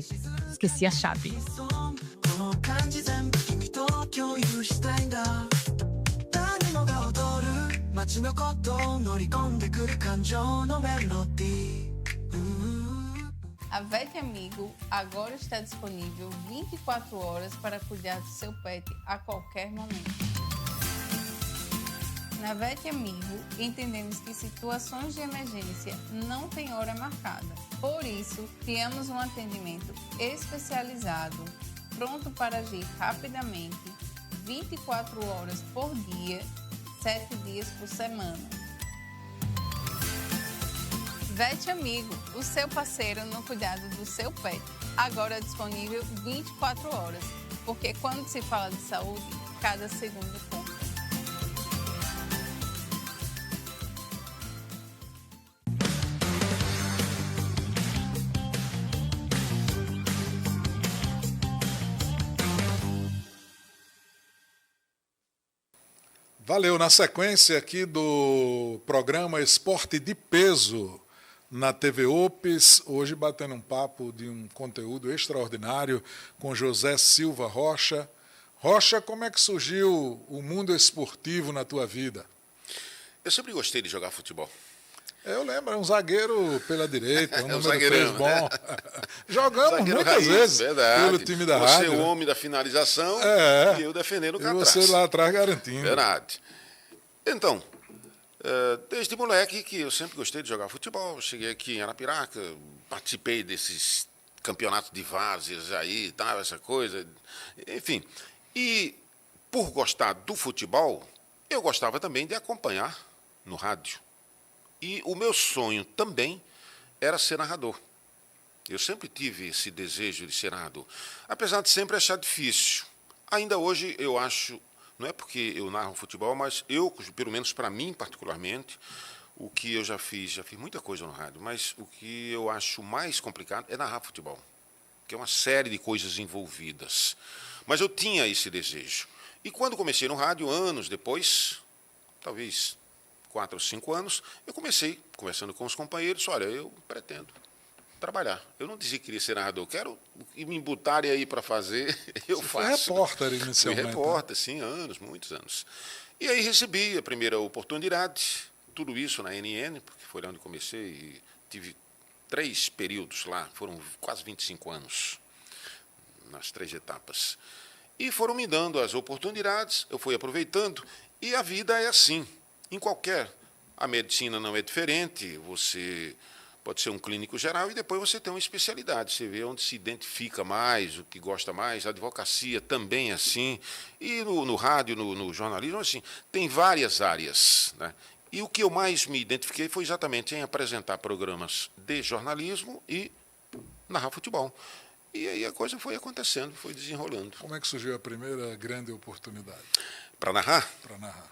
Esqueci a chave. A Vet Amigo agora está disponível 24 horas para cuidar do seu pet a qualquer momento. Na Vet Amigo, entendemos que situações de emergência não têm hora marcada. Por isso, criamos um atendimento especializado, pronto para agir rapidamente, 24 horas por dia, 7 dias por semana. Vet Amigo, o seu parceiro no cuidado do seu pet, agora disponível 24 horas, porque quando se fala de saúde, cada segundo conta. Valeu, na sequência aqui do programa Esporte de Peso, na TV Opes, hoje batendo um papo de um conteúdo extraordinário com José Silva Rocha. Rocha, como é que surgiu o mundo esportivo na tua vida? Eu sempre gostei de jogar futebol. Eu lembro, é um zagueiro pela direita, um número 3 bom. Né? Jogamos zagueiro muitas raiz, vezes verdade. pelo time da você rádio. Você o né? homem da finalização e eu defendendo o e atrás. você lá atrás garantindo. Verdade. Então, desde moleque que eu sempre gostei de jogar futebol, cheguei aqui em Arapiraca, participei desses campeonatos de várzeas aí, tal, essa coisa, enfim. E por gostar do futebol, eu gostava também de acompanhar no rádio. E o meu sonho também era ser narrador. Eu sempre tive esse desejo de ser narrador, apesar de sempre achar difícil. Ainda hoje eu acho, não é porque eu narro futebol, mas eu, pelo menos para mim particularmente, o que eu já fiz muita coisa no rádio, mas o que eu acho mais complicado é narrar futebol, que é uma série de coisas envolvidas. Mas eu tinha esse desejo. E quando comecei no rádio, anos depois, talvez 4 ou 5 anos, eu comecei conversando com os companheiros, olha, eu pretendo trabalhar. Eu não dizia que queria ser narrador, quero me embutarem aí para fazer, eu faço. Foi repórter inicialmente. Fui repórter, sim, anos, muitos anos. E aí recebi a primeira oportunidade, tudo isso na NN, porque foi lá onde comecei, e tive 3 períodos lá, foram quase 25 anos, nas 3 etapas. E foram me dando as oportunidades, eu fui aproveitando, E a vida é assim, em qualquer. A medicina não é diferente, você pode ser um clínico geral e depois você tem uma especialidade. Você vê onde se identifica mais, o que gosta mais. A advocacia também é assim. E no rádio, no jornalismo, assim, tem várias áreas, né? E o que eu mais me identifiquei foi exatamente em apresentar programas de jornalismo e narrar futebol. E aí a coisa foi acontecendo, foi desenrolando. Como é que surgiu a primeira grande oportunidade Para narrar? para narrar?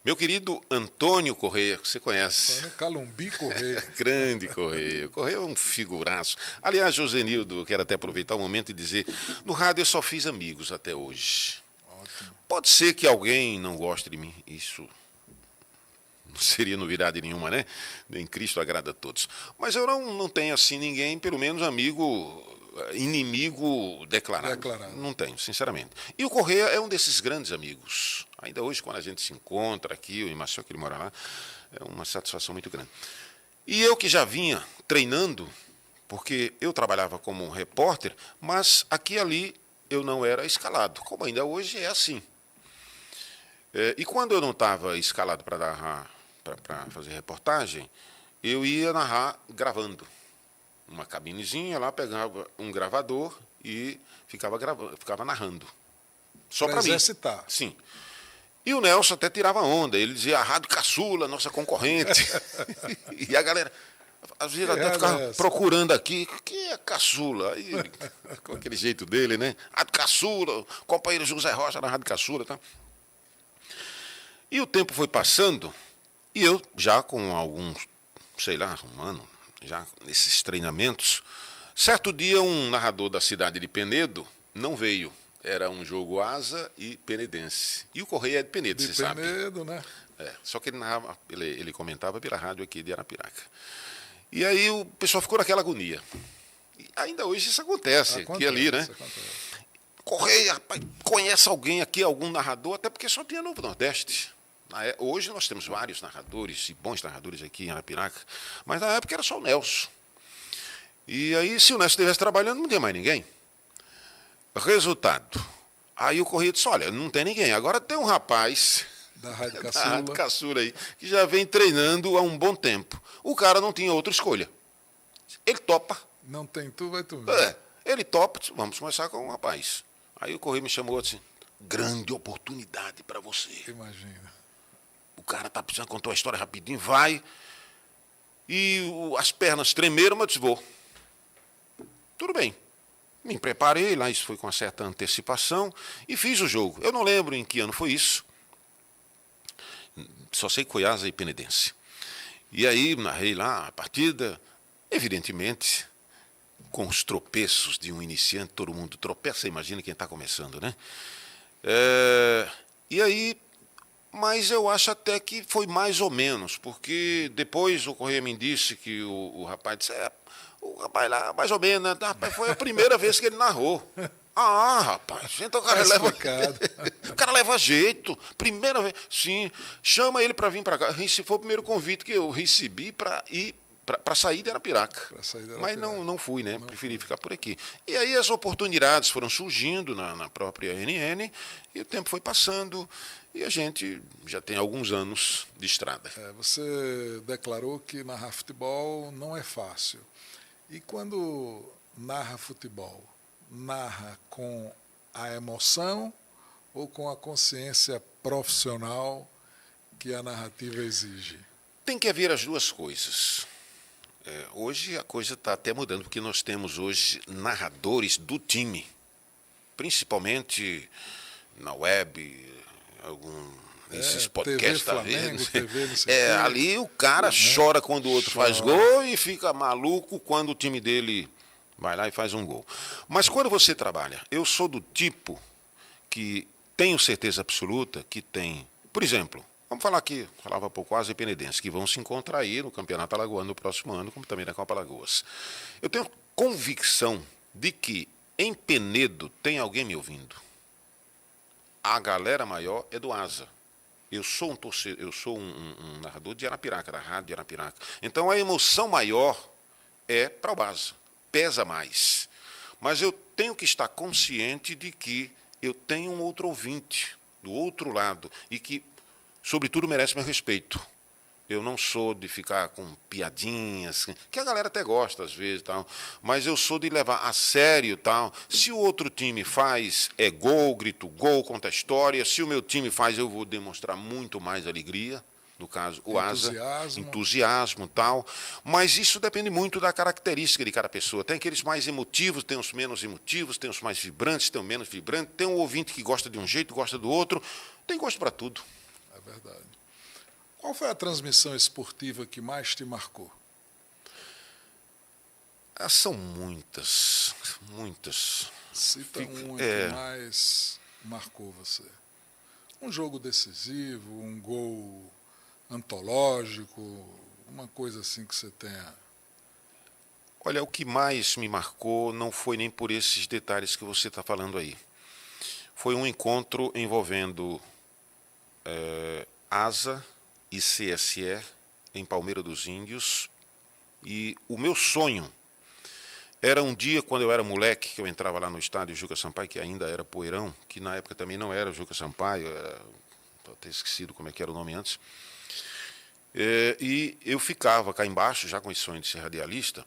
Meu querido Antônio Corrêa, que você conhece. Antônio Calumbi Corrêa. Grande Corrêa. Corrêa é um figuraço. Aliás, Josenildo, quero até aproveitar o momento e dizer, no rádio eu só fiz amigos até hoje. Ótimo. Pode ser que alguém não goste de mim, isso não seria novidade nenhuma, né? Nem Cristo agrada a todos. Mas eu não tenho assim ninguém, pelo menos inimigo declarado. Não tenho, sinceramente. E o Corrêa é um desses grandes amigos. Ainda hoje, quando a gente se encontra aqui, o Maceió, que ele mora lá, é uma satisfação muito grande. E eu que já vinha treinando, porque eu trabalhava como repórter, mas aqui e ali eu não era escalado, como ainda hoje é assim. E quando eu não estava escalado para narrar, para fazer reportagem, eu ia narrar gravando. Uma cabinezinha lá, pegava um gravador e ficava narrando. Só para mim. Exercitar. Sim. E o Nelson até tirava onda. Ele dizia, a Rádio Caçula, nossa concorrente. E a galera, às vezes, até ficava procurando aqui, o que é Caçula? Aí, com aquele jeito dele, né? Rádio Caçula, companheiro José Rocha na Rádio Caçula. Tá? E o tempo foi passando, e eu, já com alguns, sei lá, um ano, já nesses treinamentos, certo dia um narrador da cidade de Penedo não veio. Era um jogo Asa e Penedense. E o Corrêa é de Penedo, você sabe. Penedo, né? Só que ele comentava pela rádio aqui de Arapiraca. E aí o pessoal ficou naquela agonia. E ainda hoje isso acontece aqui ali, né? Corrêa, rapaz, conhece alguém aqui, algum narrador, até porque só tinha no Nordeste. Hoje nós temos vários narradores, e bons narradores aqui em Arapiraca, mas na época era só o Nelson. E aí, se o Nelson estivesse trabalhando, não tinha mais ninguém. Resultado. Aí o Corrêa disse, olha, não tem ninguém. Agora tem um rapaz da Rádio da Rádio Caçula aí, que já vem treinando há um bom tempo. O cara não tinha outra escolha. Ele topa. Não tem tu, vai tu. Ele topa, disse, vamos começar com um rapaz. Aí o Corrêa me chamou assim, grande oportunidade para você. Imagina. O cara tá precisando contar uma história rapidinho, vai. E as pernas tremeram, mas eu disse, vou. Tudo bem. Me preparei, lá isso foi com uma certa antecipação, e fiz o jogo. Eu não lembro em que ano foi isso. Só sei que foi Asa e Penedense. E aí narrei lá a partida, evidentemente, com os tropeços de um iniciante, todo mundo tropeça, imagina quem está começando, né? E aí, mas eu acho até que foi mais ou menos, porque depois o Corrêa me disse que o rapaz disse, o rapaz lá, mais ou menos, né? Rapaz, foi a primeira vez que ele narrou. Ah, rapaz, então o cara leva jeito. Primeira vez, sim, chama ele para vir para cá. Esse foi o primeiro convite que eu recebi para ir para sair de Arapiraca. Mas não fui, né? Preferi ficar por aqui. E aí as oportunidades foram surgindo na própria NN, e o tempo foi passando, e a gente já tem alguns anos de estrada. Você declarou que narrar futebol não é fácil. E quando narra futebol, narra com a emoção ou com a consciência profissional que a narrativa exige? Tem que haver as duas coisas. Hoje a coisa está até mudando, porque nós temos hoje narradores do time, principalmente na web, esses podcasts, TV Flamengo, TV, não sei ali o cara chora quando o outro faz gol e fica maluco quando o time dele vai lá e faz um gol. Mas quando você trabalha, eu sou do tipo que tenho certeza absoluta que tem, por exemplo, vamos falar aqui, falava pouco Asa e Penedense, que vão se encontrar aí no Campeonato Alagoano no próximo ano, como também na Copa Alagoas. Eu tenho convicção de que em Penedo tem alguém me ouvindo. A galera maior é do Asa. Eu sou um narrador de Arapiraca, da rádio de Arapiraca. Então a emoção maior é para o Asa, pesa mais. Mas eu tenho que estar consciente de que eu tenho um outro ouvinte do outro lado e que sobretudo, merece meu respeito. Eu não sou de ficar com piadinhas, que a galera até gosta às vezes, tal, mas eu sou de levar a sério, tal. Se o outro time faz, é gol, grito gol, conta a história. Se o meu time faz, eu vou demonstrar muito mais alegria, no caso, o entusiasmo, tal. Mas isso depende muito da característica de cada pessoa. Tem aqueles mais emotivos, tem os menos emotivos, tem os mais vibrantes, tem os menos vibrantes, tem um ouvinte que gosta de um jeito, gosta do outro. Tem gosto para tudo. É verdade. Qual foi a transmissão esportiva que mais te marcou? São muitas, muitas. Cita uma que mais marcou você. Um jogo decisivo, um gol antológico, uma coisa assim que você tenha... Olha, o que mais me marcou não foi nem por esses detalhes que você está falando aí. Foi um encontro envolvendo ASA e CSE em Palmeira dos Índios, e o meu sonho era um dia, quando eu era moleque, que eu entrava lá no estádio Juca Sampaio, que ainda era Poeirão, que na época também não era Juca Sampaio, estou até esquecido como é que era o nome antes, e eu ficava cá embaixo, já com esse sonho de ser radialista,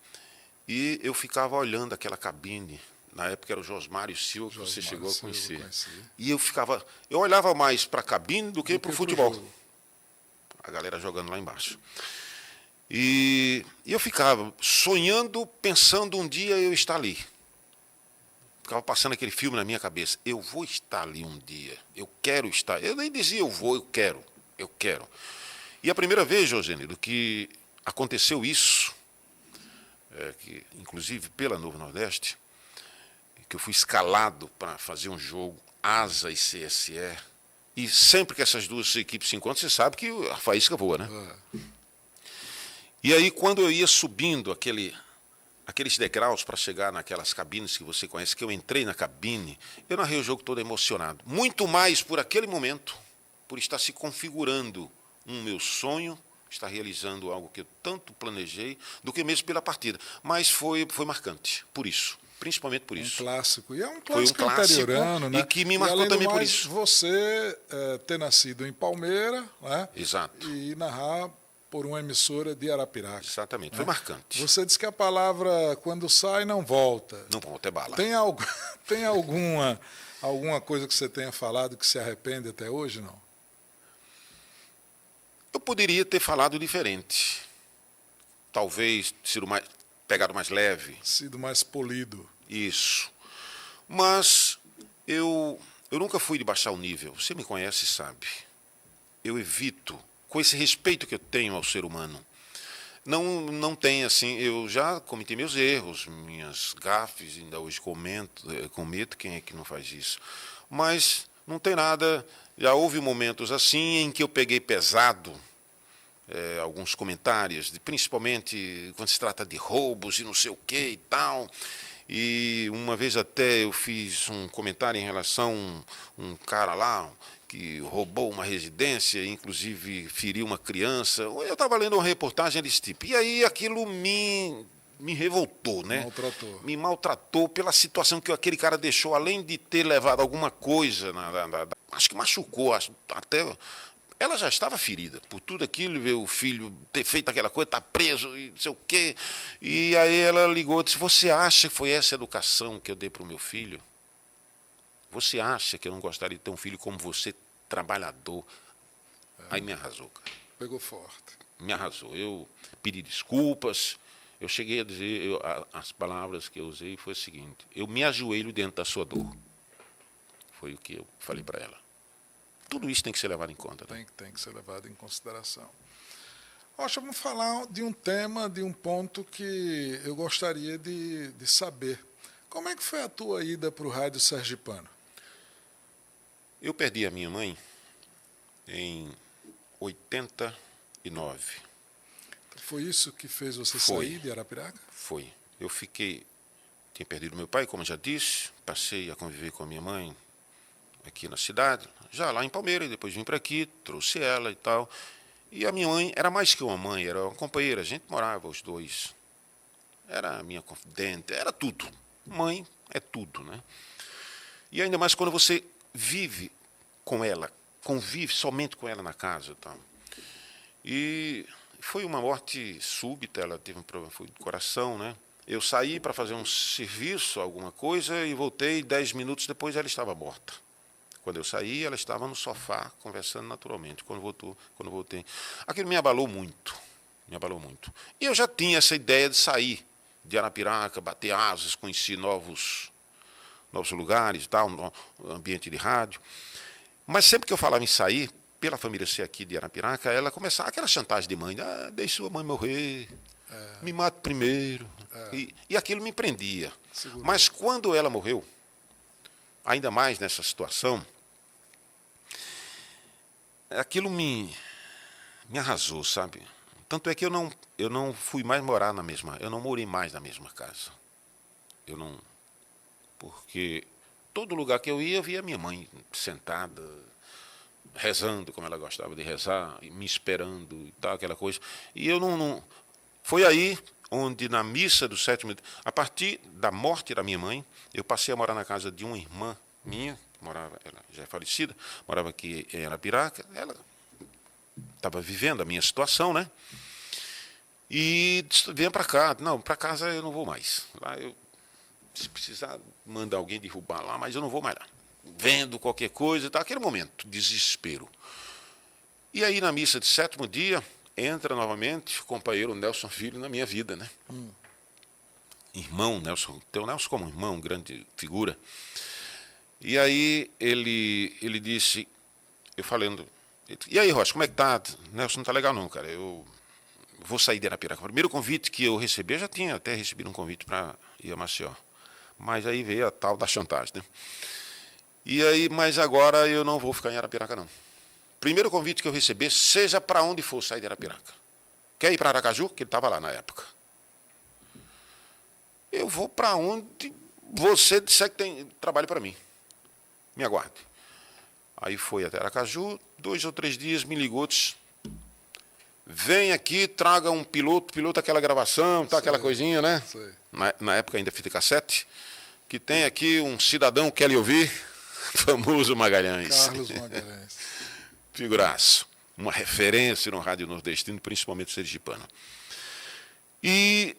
e eu ficava olhando aquela cabine. Na época era o Josmário Silva, que você chegou a conhecer. E eu olhava mais para a cabine do que para o futebol. A galera jogando lá embaixo. E eu ficava sonhando, pensando um dia eu estar ali. Ficava passando aquele filme na minha cabeça. Eu vou estar ali um dia. Eu quero estar. Eu nem dizia eu vou, eu quero. Eu quero. E a primeira vez, Josenildo, que aconteceu isso, que, inclusive pela Novo Nordeste, que eu fui escalado para fazer um jogo ASA e CSE, e sempre que essas duas equipes se encontram, você sabe que a faísca voa, né? E aí, quando eu ia subindo aqueles degraus para chegar naquelas cabines que você conhece, que eu entrei na cabine, eu narrei o jogo todo emocionado. Muito mais por aquele momento, por estar se configurando um meu sonho, estar realizando algo que eu tanto planejei, do que mesmo pela partida. Mas foi marcante, por isso. Principalmente por isso. Um clássico. E é um clássico interiorano, né? E que me marcou também por isso. Você ter nascido em Palmeira, né? Exato. E narrar por uma emissora de Arapiraca. Exatamente, né? foi marcante. Você disse que a palavra, quando sai, não volta. Não volta, é bala. Tem alguma coisa que você tenha falado que se arrepende até hoje, não? Eu poderia ter falado diferente. Talvez pegado mais leve. Sido mais polido. Isso. Mas eu nunca fui de baixar o nível. Você me conhece e sabe. Eu evito, com esse respeito que eu tenho ao ser humano. Não tem assim, eu já cometi meus erros, minhas gafes, ainda hoje cometo, quem é que não faz isso? Mas não tem nada, já houve momentos assim em que eu peguei pesado, alguns comentários, principalmente quando se trata de roubos e não sei o que e tal. E uma vez até eu fiz um comentário em relação a um cara lá que roubou uma residência, inclusive feriu uma criança. Eu estava lendo uma reportagem desse tipo. E aí aquilo me revoltou, né? Maltratou. Me maltratou pela situação que aquele cara deixou, além de ter levado alguma coisa, acho que machucou, até... Ela já estava ferida por tudo aquilo, ver o filho ter feito aquela coisa, estar preso e não sei o quê. E aí ela ligou e disse, você acha que foi essa educação que eu dei para o meu filho? Você acha que eu não gostaria de ter um filho como você, trabalhador? Aí me arrasou, cara. Pegou forte. Me arrasou. Eu pedi desculpas, eu cheguei a dizer, as palavras que eu usei foi o seguinte, eu me ajoelho dentro da sua dor. Foi o que eu falei para ela. Tudo isso tem que ser levado em conta. Né? Tem que ser levado em consideração. Rocha, vamos falar de um tema, de um ponto que eu gostaria de saber. Como é que foi a tua ida para o rádio sergipano? Eu perdi a minha mãe em 89. Foi isso que fez você sair de Arapiraca? Foi. Eu tinha perdido meu pai, como já disse, passei a conviver com a minha mãe aqui na cidade, já lá em Palmeira, e depois vim para aqui, trouxe ela e tal. E a minha mãe era mais que uma mãe, era uma companheira, a gente morava os dois. Era a minha confidente, era tudo. Mãe é tudo, né? E ainda mais quando você vive com ela convive somente com ela na casa. Tá? E foi uma morte súbita, ela teve um problema, foi do coração, né? Eu saí para fazer um serviço, alguma coisa, e voltei, 10 minutos depois ela estava morta. Quando eu saí, ela estava no sofá, conversando naturalmente, quando voltei. Aquilo me abalou muito, me abalou muito. E eu já tinha essa ideia de sair de Arapiraca, bater asas, conhecer novos lugares, tal, no ambiente de rádio. Mas sempre que eu falava em sair, pela família ser aqui de Arapiraca, ela começava aquela chantagem de mãe, deixe sua mãe morrer, me mate primeiro. E aquilo me prendia. Segura. Mas quando ela morreu, ainda mais nessa situação, aquilo me arrasou, sabe? Tanto é que eu não fui mais morar eu não morei mais na mesma casa. Porque todo lugar que eu ia via minha mãe sentada, rezando como ela gostava de rezar, me esperando e tal, aquela coisa. E eu não. Foi aí onde, na missa do 7º, a partir da morte da minha mãe, eu passei a morar na casa de uma irmã minha, ela já é falecida, morava aqui em Arapiraca, ela estava vivendo a minha situação, né? E disse, venha para cá. Não, para casa eu não vou mais. Lá se precisar, manda alguém derrubar lá, mas eu não vou mais lá. Vendo qualquer coisa e tal, aquele momento, desespero. E aí, na missa de 7º dia, entra novamente o companheiro Nelson Filho na minha vida, né? Irmão Nelson, tem o Nelson como irmão, grande figura. E aí ele disse, eu falando, e aí, Rocha, como é que tá? Nelson, não tá legal não, cara, eu vou sair de Arapiraca. O primeiro convite que eu recebi, eu já tinha até recebido um convite para ir a Maceió. Mas aí veio a tal da chantagem, né? E aí, mas agora eu não vou ficar em Arapiraca, não. Primeiro convite que eu receber, seja para onde for sair de Arapiraca. Quer ir para Aracaju? Que ele estava lá na época. Eu vou para onde você disser que tem trabalho para mim. Me aguarde. Aí foi até Aracaju, 2 ou 3 dias, me ligou, disse, vem aqui, traga um piloto aquela gravação, tá, aquela coisinha, né? Na época ainda fita cassete, que tem aqui um cidadão que quer lhe ouvir, famoso Magalhães. Carlos Magalhães. Figuraço. Uma referência no rádio nordestino, principalmente sergipano. E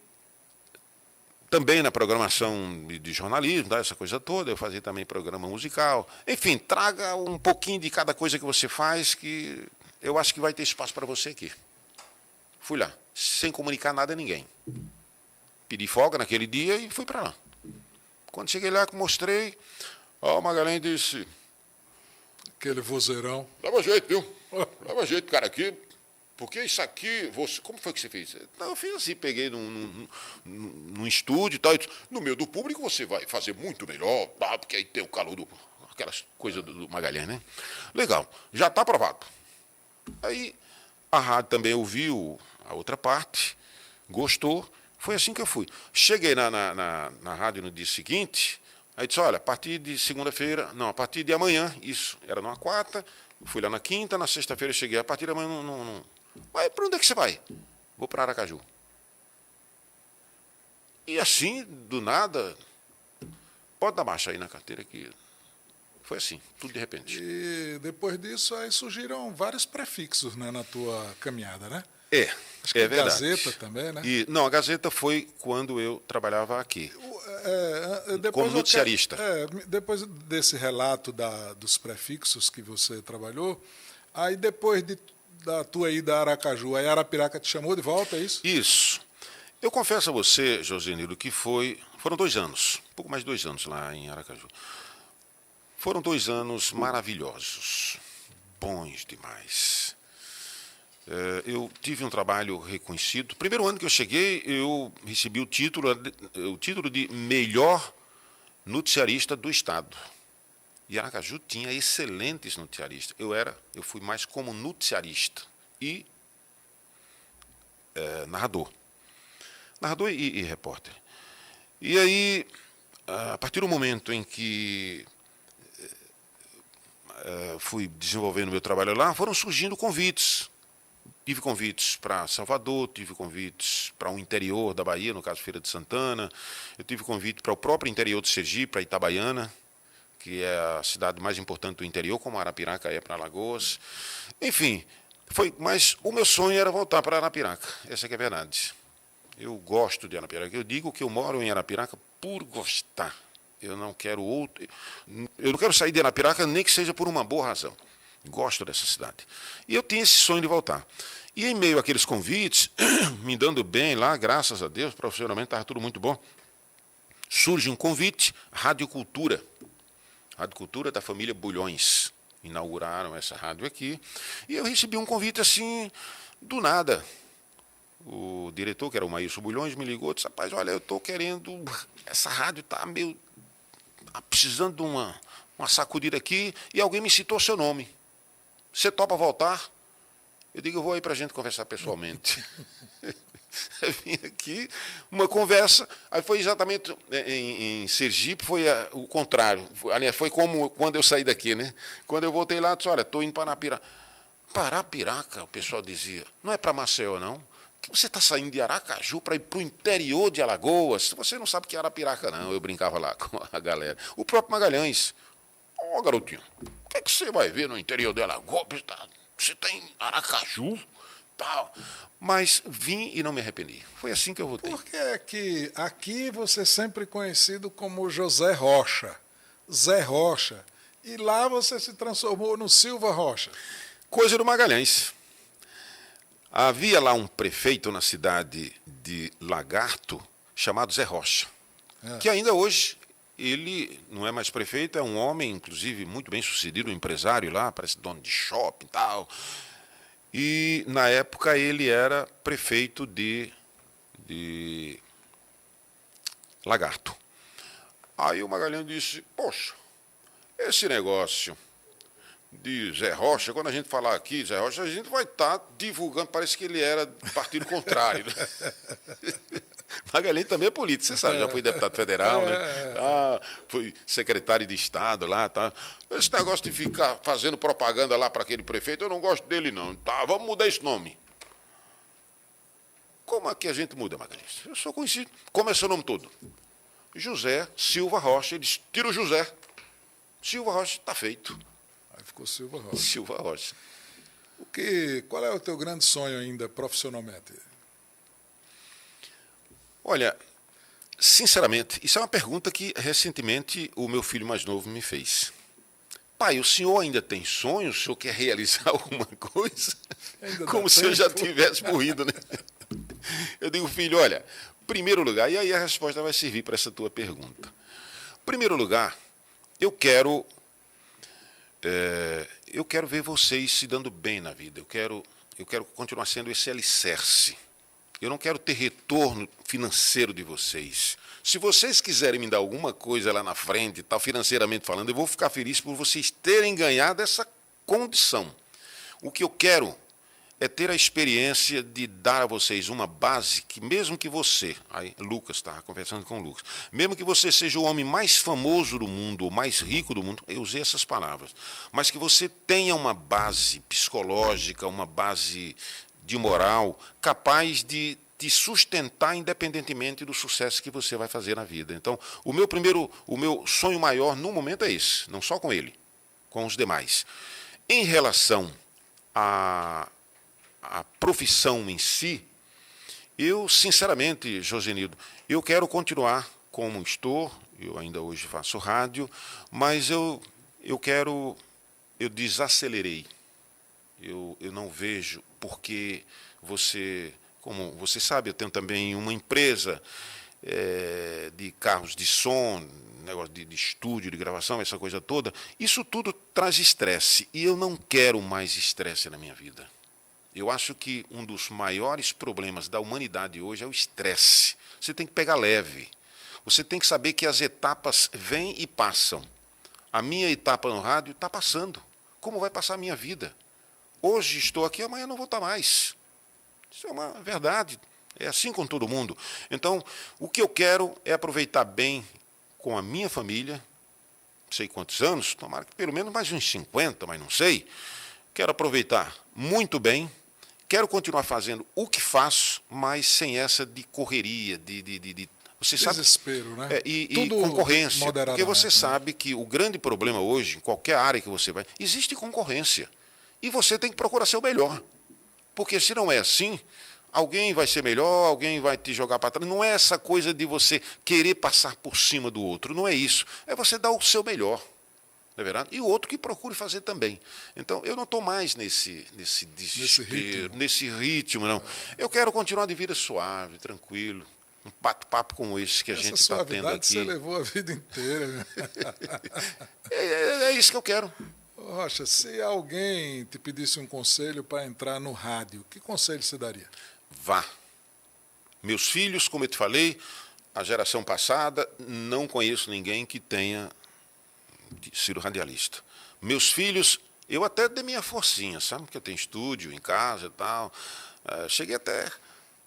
também na programação de jornalismo, essa coisa toda, eu fazia também programa musical. Enfim, traga um pouquinho de cada coisa que você faz, que eu acho que vai ter espaço para você aqui. Fui lá, sem comunicar nada a ninguém. Pedi folga naquele dia e fui para lá. Quando cheguei lá, mostrei, o Magalhães disse... Aquele vozeirão. Dava jeito, viu? Dava jeito, cara, aqui. Porque isso aqui, como foi que você fez? Não, eu fiz assim, peguei num estúdio e tal. No meio do público você vai fazer muito melhor, porque aí tem o calor aquelas coisas do Magalhães, né? Legal, já está aprovado. Aí a rádio também ouviu a outra parte, gostou. Foi assim que eu fui. Cheguei na rádio no dia seguinte, aí disse, olha, a partir de segunda-feira, não, a partir de amanhã, isso era numa quarta, fui lá na quinta, na sexta-feira cheguei, a partir de amanhã não. Mas para onde é que você vai? Vou para Aracaju. E assim, do nada, pode dar marcha aí na carteira que foi assim, tudo de repente. E depois disso aí surgiram vários prefixos, né, na tua caminhada, né? Acho que É verdade. Gazeta também, né? Não, a Gazeta foi quando eu trabalhava aqui. Como noticiarista. Depois desse relato dos prefixos que você trabalhou, aí depois da tua ida a Aracaju, aí Arapiraca te chamou de volta, é isso? Isso. Eu confesso a você, Josenildo, que foram 2 anos, um pouco mais de 2 anos lá em Aracaju. Foram 2 anos maravilhosos, bons demais. Eu tive um trabalho reconhecido. Primeiro ano que eu cheguei, eu recebi o título de melhor noticiarista do Estado. E Aracaju tinha excelentes noticiaristas. Eu fui mais como noticiarista e narrador. Narrador e repórter. E aí, a partir do momento em que fui desenvolvendo o meu trabalho lá, foram surgindo convites. Tive convites para Salvador, tive convites para o interior da Bahia, no caso Feira de Santana. Eu tive convite para o próprio interior de Sergipe, para Itabaiana. que é a cidade mais importante do interior, como Arapiraca é para Alagoas. Enfim, mas o meu sonho era voltar para Arapiraca, essa que é a verdade. Eu gosto de Arapiraca. Eu digo que eu moro em Arapiraca por gostar. Eu não quero sair de Arapiraca nem que seja por uma boa razão. Gosto dessa cidade. E eu tinha esse sonho de voltar. E em meio àqueles convites, me dando bem lá, graças a Deus, profissionalmente estava tudo muito bom, surge um convite, Rádio Cultura da família Bulhões. Inauguraram essa rádio aqui. E eu recebi um convite assim, do nada. O diretor, que era o Maílson Bulhões, me ligou e disse: rapaz, olha, eu estou querendo. Essa rádio está meio. Tá precisando de uma sacudida aqui, e alguém me citou seu nome. Você topa voltar? Eu digo: eu vou aí para a gente conversar pessoalmente. Eu vim aqui, uma conversa, aí foi exatamente em Sergipe, foi o contrário. Foi como quando eu saí daqui, né? Quando eu voltei lá, eu disse: olha, estou indo para Arapiraca. Arapiraca, o pessoal dizia, não é para Maceió, não? Você está saindo de Aracaju para ir para o interior de Alagoas? Você não sabe o que é Arapiraca, não. Eu brincava lá com a galera. O próprio Magalhães: ó, garotinho, o que é que você vai ver no interior de Alagoas? Você está em Aracaju? Tal. Mas vim e não me arrependi. Foi assim que eu voltei. Por que é que aqui você é sempre conhecido como José Rocha, Zé Rocha, e lá você se transformou no Silva Rocha? Coisa do Magalhães. Havia lá um prefeito na cidade de Lagarto chamado Zé Rocha, que ainda hoje ele não é mais prefeito, é um homem, inclusive, muito bem sucedido, um empresário lá, parece dono de shopping e tal. E, na época, ele era prefeito de Lagarto. Aí o Magalhães disse: poxa, esse negócio de Zé Rocha, quando a gente falar aqui, Zé Rocha, a gente vai estar divulgando, parece que ele era do partido contrário. Né? Magalhães também é político, você sabe, já foi deputado federal, né? Foi secretário de Estado lá, tá? Esse negócio de ficar fazendo propaganda lá para aquele prefeito, eu não gosto dele, não. Tá, vamos mudar esse nome. Como é que a gente muda, Magalhães? Eu sou conhecido. Como é seu nome todo? José Silva Rocha. Ele disse: tira o José. Silva Rocha, está feito. Aí ficou Silva Rocha. Silva Rocha. Qual é o teu grande sonho ainda profissionalmente? Olha, sinceramente, isso é uma pergunta que recentemente o meu filho mais novo me fez. Pai, o senhor ainda tem sonhos? O senhor quer realizar alguma coisa? Como se eu já tivesse morrido, né? Eu digo: filho, olha, primeiro lugar, e aí a resposta vai servir para essa tua pergunta. Primeiro lugar, eu quero ver vocês se dando bem na vida. Eu quero continuar sendo esse alicerce. Eu não quero ter retorno financeiro de vocês. Se vocês quiserem me dar alguma coisa lá na frente, tal, financeiramente falando, eu vou ficar feliz por vocês terem ganhado essa condição. O que eu quero é ter a experiência de dar a vocês uma base que, mesmo que você, aí Lucas estava conversando com o Lucas, mesmo que você seja o homem mais famoso do mundo, o mais rico do mundo, eu usei essas palavras, mas que você tenha uma base psicológica, uma base de moral, capaz de te sustentar independentemente do sucesso que você vai fazer na vida. Então, o meu sonho maior no momento é esse, não só com ele, com os demais. Em relação à profissão em si, eu, sinceramente, Josenildo, eu quero continuar como estou, eu ainda hoje faço rádio, mas eu desacelerei. Eu não vejo porque como você sabe, eu tenho também uma empresa de carros de som, negócio de estúdio, de gravação, essa coisa toda. Isso tudo traz estresse e eu não quero mais estresse na minha vida. Eu acho que um dos maiores problemas da humanidade hoje é o estresse. Você tem que pegar leve. Você tem que saber que as etapas vêm e passam. A minha etapa no rádio está passando. Como vai passar a minha vida? Hoje estou aqui, amanhã não vou estar mais. Isso é uma verdade. É assim com todo mundo. Então, o que eu quero é aproveitar bem com a minha família, não sei quantos anos, tomara que pelo menos mais uns 50, mas não sei. Quero aproveitar muito bem, quero continuar fazendo o que faço, mas sem essa de correria, Você sabe, desespero, né? e Tudo concorrência. Porque moderadamente, você né? sabe que o grande problema hoje, em qualquer área que você vai, existe concorrência. E você tem que procurar ser o melhor. Porque se não é assim, alguém vai ser melhor, alguém vai te jogar para trás. Não é essa coisa de você querer passar por cima do outro. Não é isso. É você dar o seu melhor. Não é verdade? E o outro que procure fazer também. Então, eu não estou mais nesse desespero, nesse ritmo, não. Eu quero continuar de vida suave, tranquilo. Um bate-papo como esse que a gente está tendo aqui. Você levou a vida inteira. Né? É isso que eu quero. Rocha, se alguém te pedisse um conselho para entrar no rádio, que conselho você daria? Vá. Meus filhos, como eu te falei, a geração passada, não conheço ninguém que tenha sido radialista. Meus filhos, eu até dei minha forcinha, sabe? Porque eu tenho estúdio em casa e tal. Cheguei até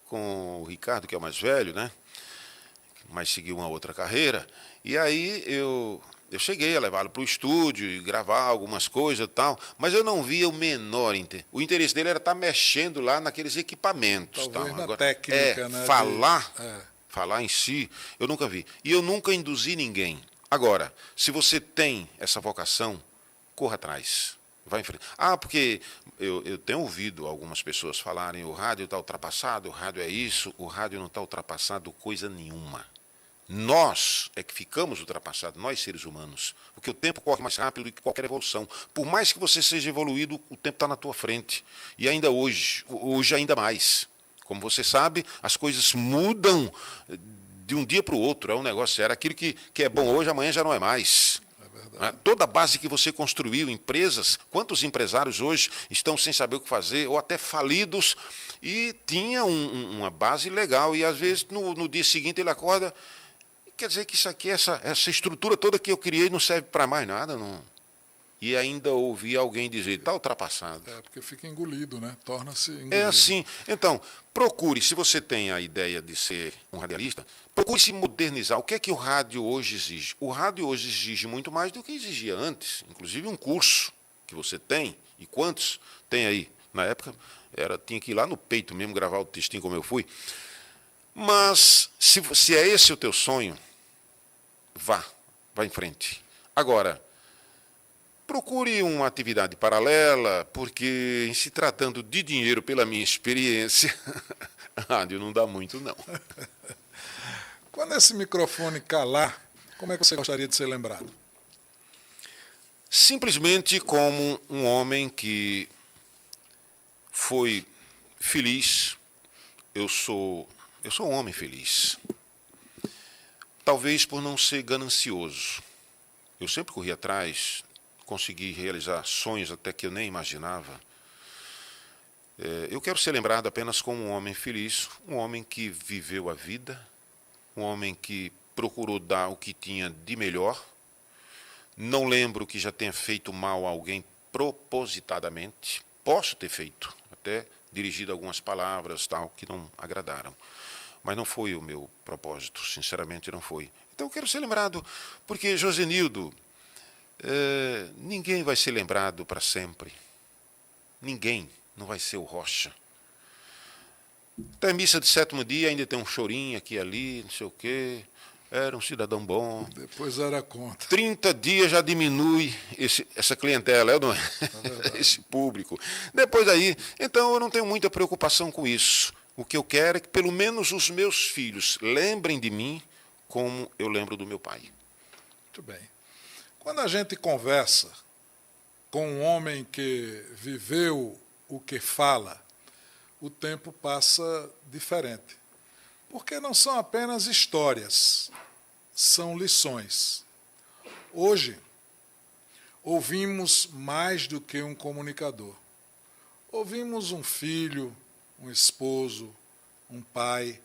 com o Ricardo, que é o mais velho, né? Mas seguiu uma outra carreira. E aí eu cheguei a levá-lo para o estúdio e gravar algumas coisas e tal, mas eu não via o menor interesse. O interesse dele era estar mexendo lá naqueles equipamentos. Talvez tal. na Agora, técnica, né? Falar em si, eu nunca vi. E eu nunca induzi ninguém. Agora, se você tem essa vocação, corra atrás. Vai em frente. Porque eu tenho ouvido algumas pessoas falarem o rádio está ultrapassado, o rádio é isso, o rádio não está ultrapassado coisa nenhuma. Nós é que ficamos ultrapassados, nós seres humanos, porque o tempo corre mais rápido do que qualquer evolução. Por mais que você seja evoluído, o tempo está na tua frente. E ainda hoje ainda mais. Como você sabe, as coisas mudam de um dia para o outro. É um negócio, era aquilo que é bom hoje, amanhã já não é mais. Toda a base que você construiu, empresas, quantos empresários hoje estão sem saber o que fazer, ou até falidos, e tinha uma base legal, e às vezes no dia seguinte ele acorda, quer dizer que isso aqui, essa estrutura toda que eu criei não serve para mais nada, não. E ainda ouvi alguém dizer, está ultrapassado. Porque fica engolido, né? Torna-se engolido. É assim. Então, procure, se você tem a ideia de ser um radialista, procure se modernizar. O que é que o rádio hoje exige? O rádio hoje exige muito mais do que exigia antes. Inclusive um curso que você tem, e quantos tem aí? Na época, tinha que ir lá no peito mesmo, gravar o textinho como eu fui. Mas, se é esse o teu sonho, vá em frente. Agora, procure uma atividade paralela, porque, em se tratando de dinheiro, pela minha experiência, rádio não dá muito, não. Quando esse microfone calar, como é que você gostaria de ser lembrado? Simplesmente como um homem que foi feliz. Eu sou um homem feliz. Talvez por não ser ganancioso. Eu sempre corri atrás, consegui realizar sonhos até que eu nem imaginava. Eu quero ser lembrado apenas como um homem feliz, um homem que viveu a vida, um homem que procurou dar o que tinha de melhor. Não lembro que já tenha feito mal a alguém propositadamente. Posso ter feito, até dirigido algumas palavras tal que não agradaram. Mas não foi o meu propósito, sinceramente não foi. Então eu quero ser lembrado, porque, Josenildo, ninguém vai ser lembrado para sempre. Ninguém não vai ser o Rocha. Até missa de sétimo dia ainda tem um chorinho aqui e ali, não sei o quê. Era um cidadão bom. Depois era conta. 30 dias já diminui essa clientela, não é? Esse público. Depois aí, então eu não tenho muita preocupação com isso. O que eu quero é que pelo menos os meus filhos lembrem de mim como eu lembro do meu pai. Muito bem. Quando a gente conversa com um homem que viveu o que fala, o tempo passa diferente. Porque não são apenas histórias, são lições. Hoje, ouvimos mais do que um comunicador. Ouvimos um filho, um esposo, um pai,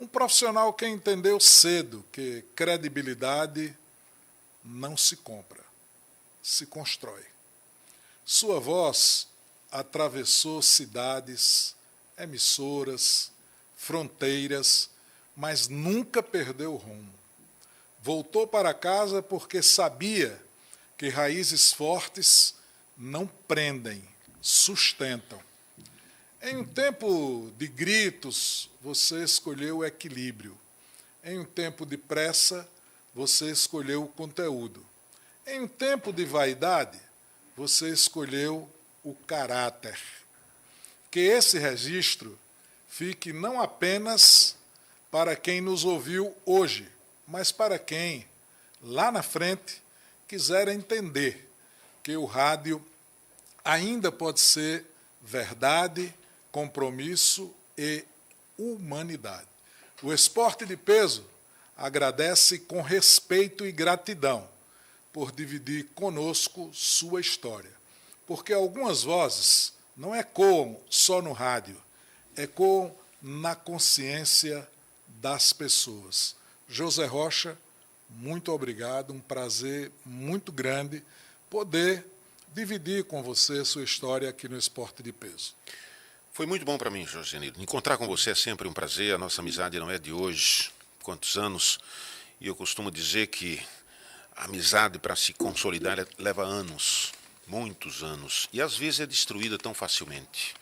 um profissional que entendeu cedo que credibilidade não se compra, se constrói. Sua voz atravessou cidades, emissoras, fronteiras, mas nunca perdeu o rumo. Voltou para casa porque sabia que raízes fortes não prendem, sustentam. Em um tempo de gritos, você escolheu o equilíbrio. Em um tempo de pressa, você escolheu o conteúdo. Em um tempo de vaidade, você escolheu o caráter. Que esse registro fique não apenas para quem nos ouviu hoje, mas para quem, lá na frente, quiser entender que o rádio ainda pode ser verdade, compromisso e humanidade. O Esporte de Peso agradece com respeito e gratidão por dividir conosco sua história, porque algumas vozes não ecoam só no rádio, ecoam na consciência das pessoas. José Rocha, muito obrigado, um prazer muito grande poder dividir com você sua história aqui no Esporte de Peso. Foi muito bom para mim, Jorge Nildo. Encontrar com você é sempre um prazer. A nossa amizade não é de hoje, quantos anos. E eu costumo dizer que a amizade, para se consolidar, leva anos, muitos anos. E às vezes é destruída tão facilmente.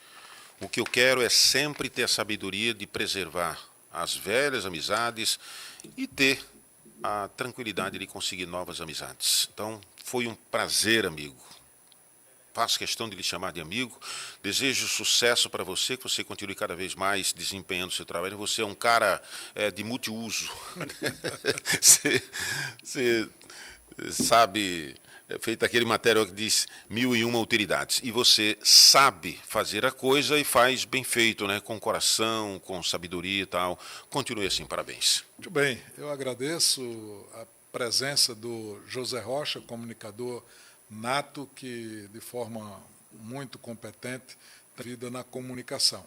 O que eu quero é sempre ter a sabedoria de preservar as velhas amizades e ter a tranquilidade de conseguir novas amizades. Então, foi um prazer, amigo. Faço questão de lhe chamar de amigo. Desejo sucesso para você, que você continue cada vez mais desempenhando seu trabalho. Você é um cara de multiuso. Você sabe, feito aquele material que diz 1001 utilidades. E você sabe fazer a coisa e faz bem feito, né? Com coração, com sabedoria e tal. Continue assim, parabéns. Muito bem, eu agradeço a presença do José Rocha, comunicador nato, que de forma muito competente tem vida na comunicação.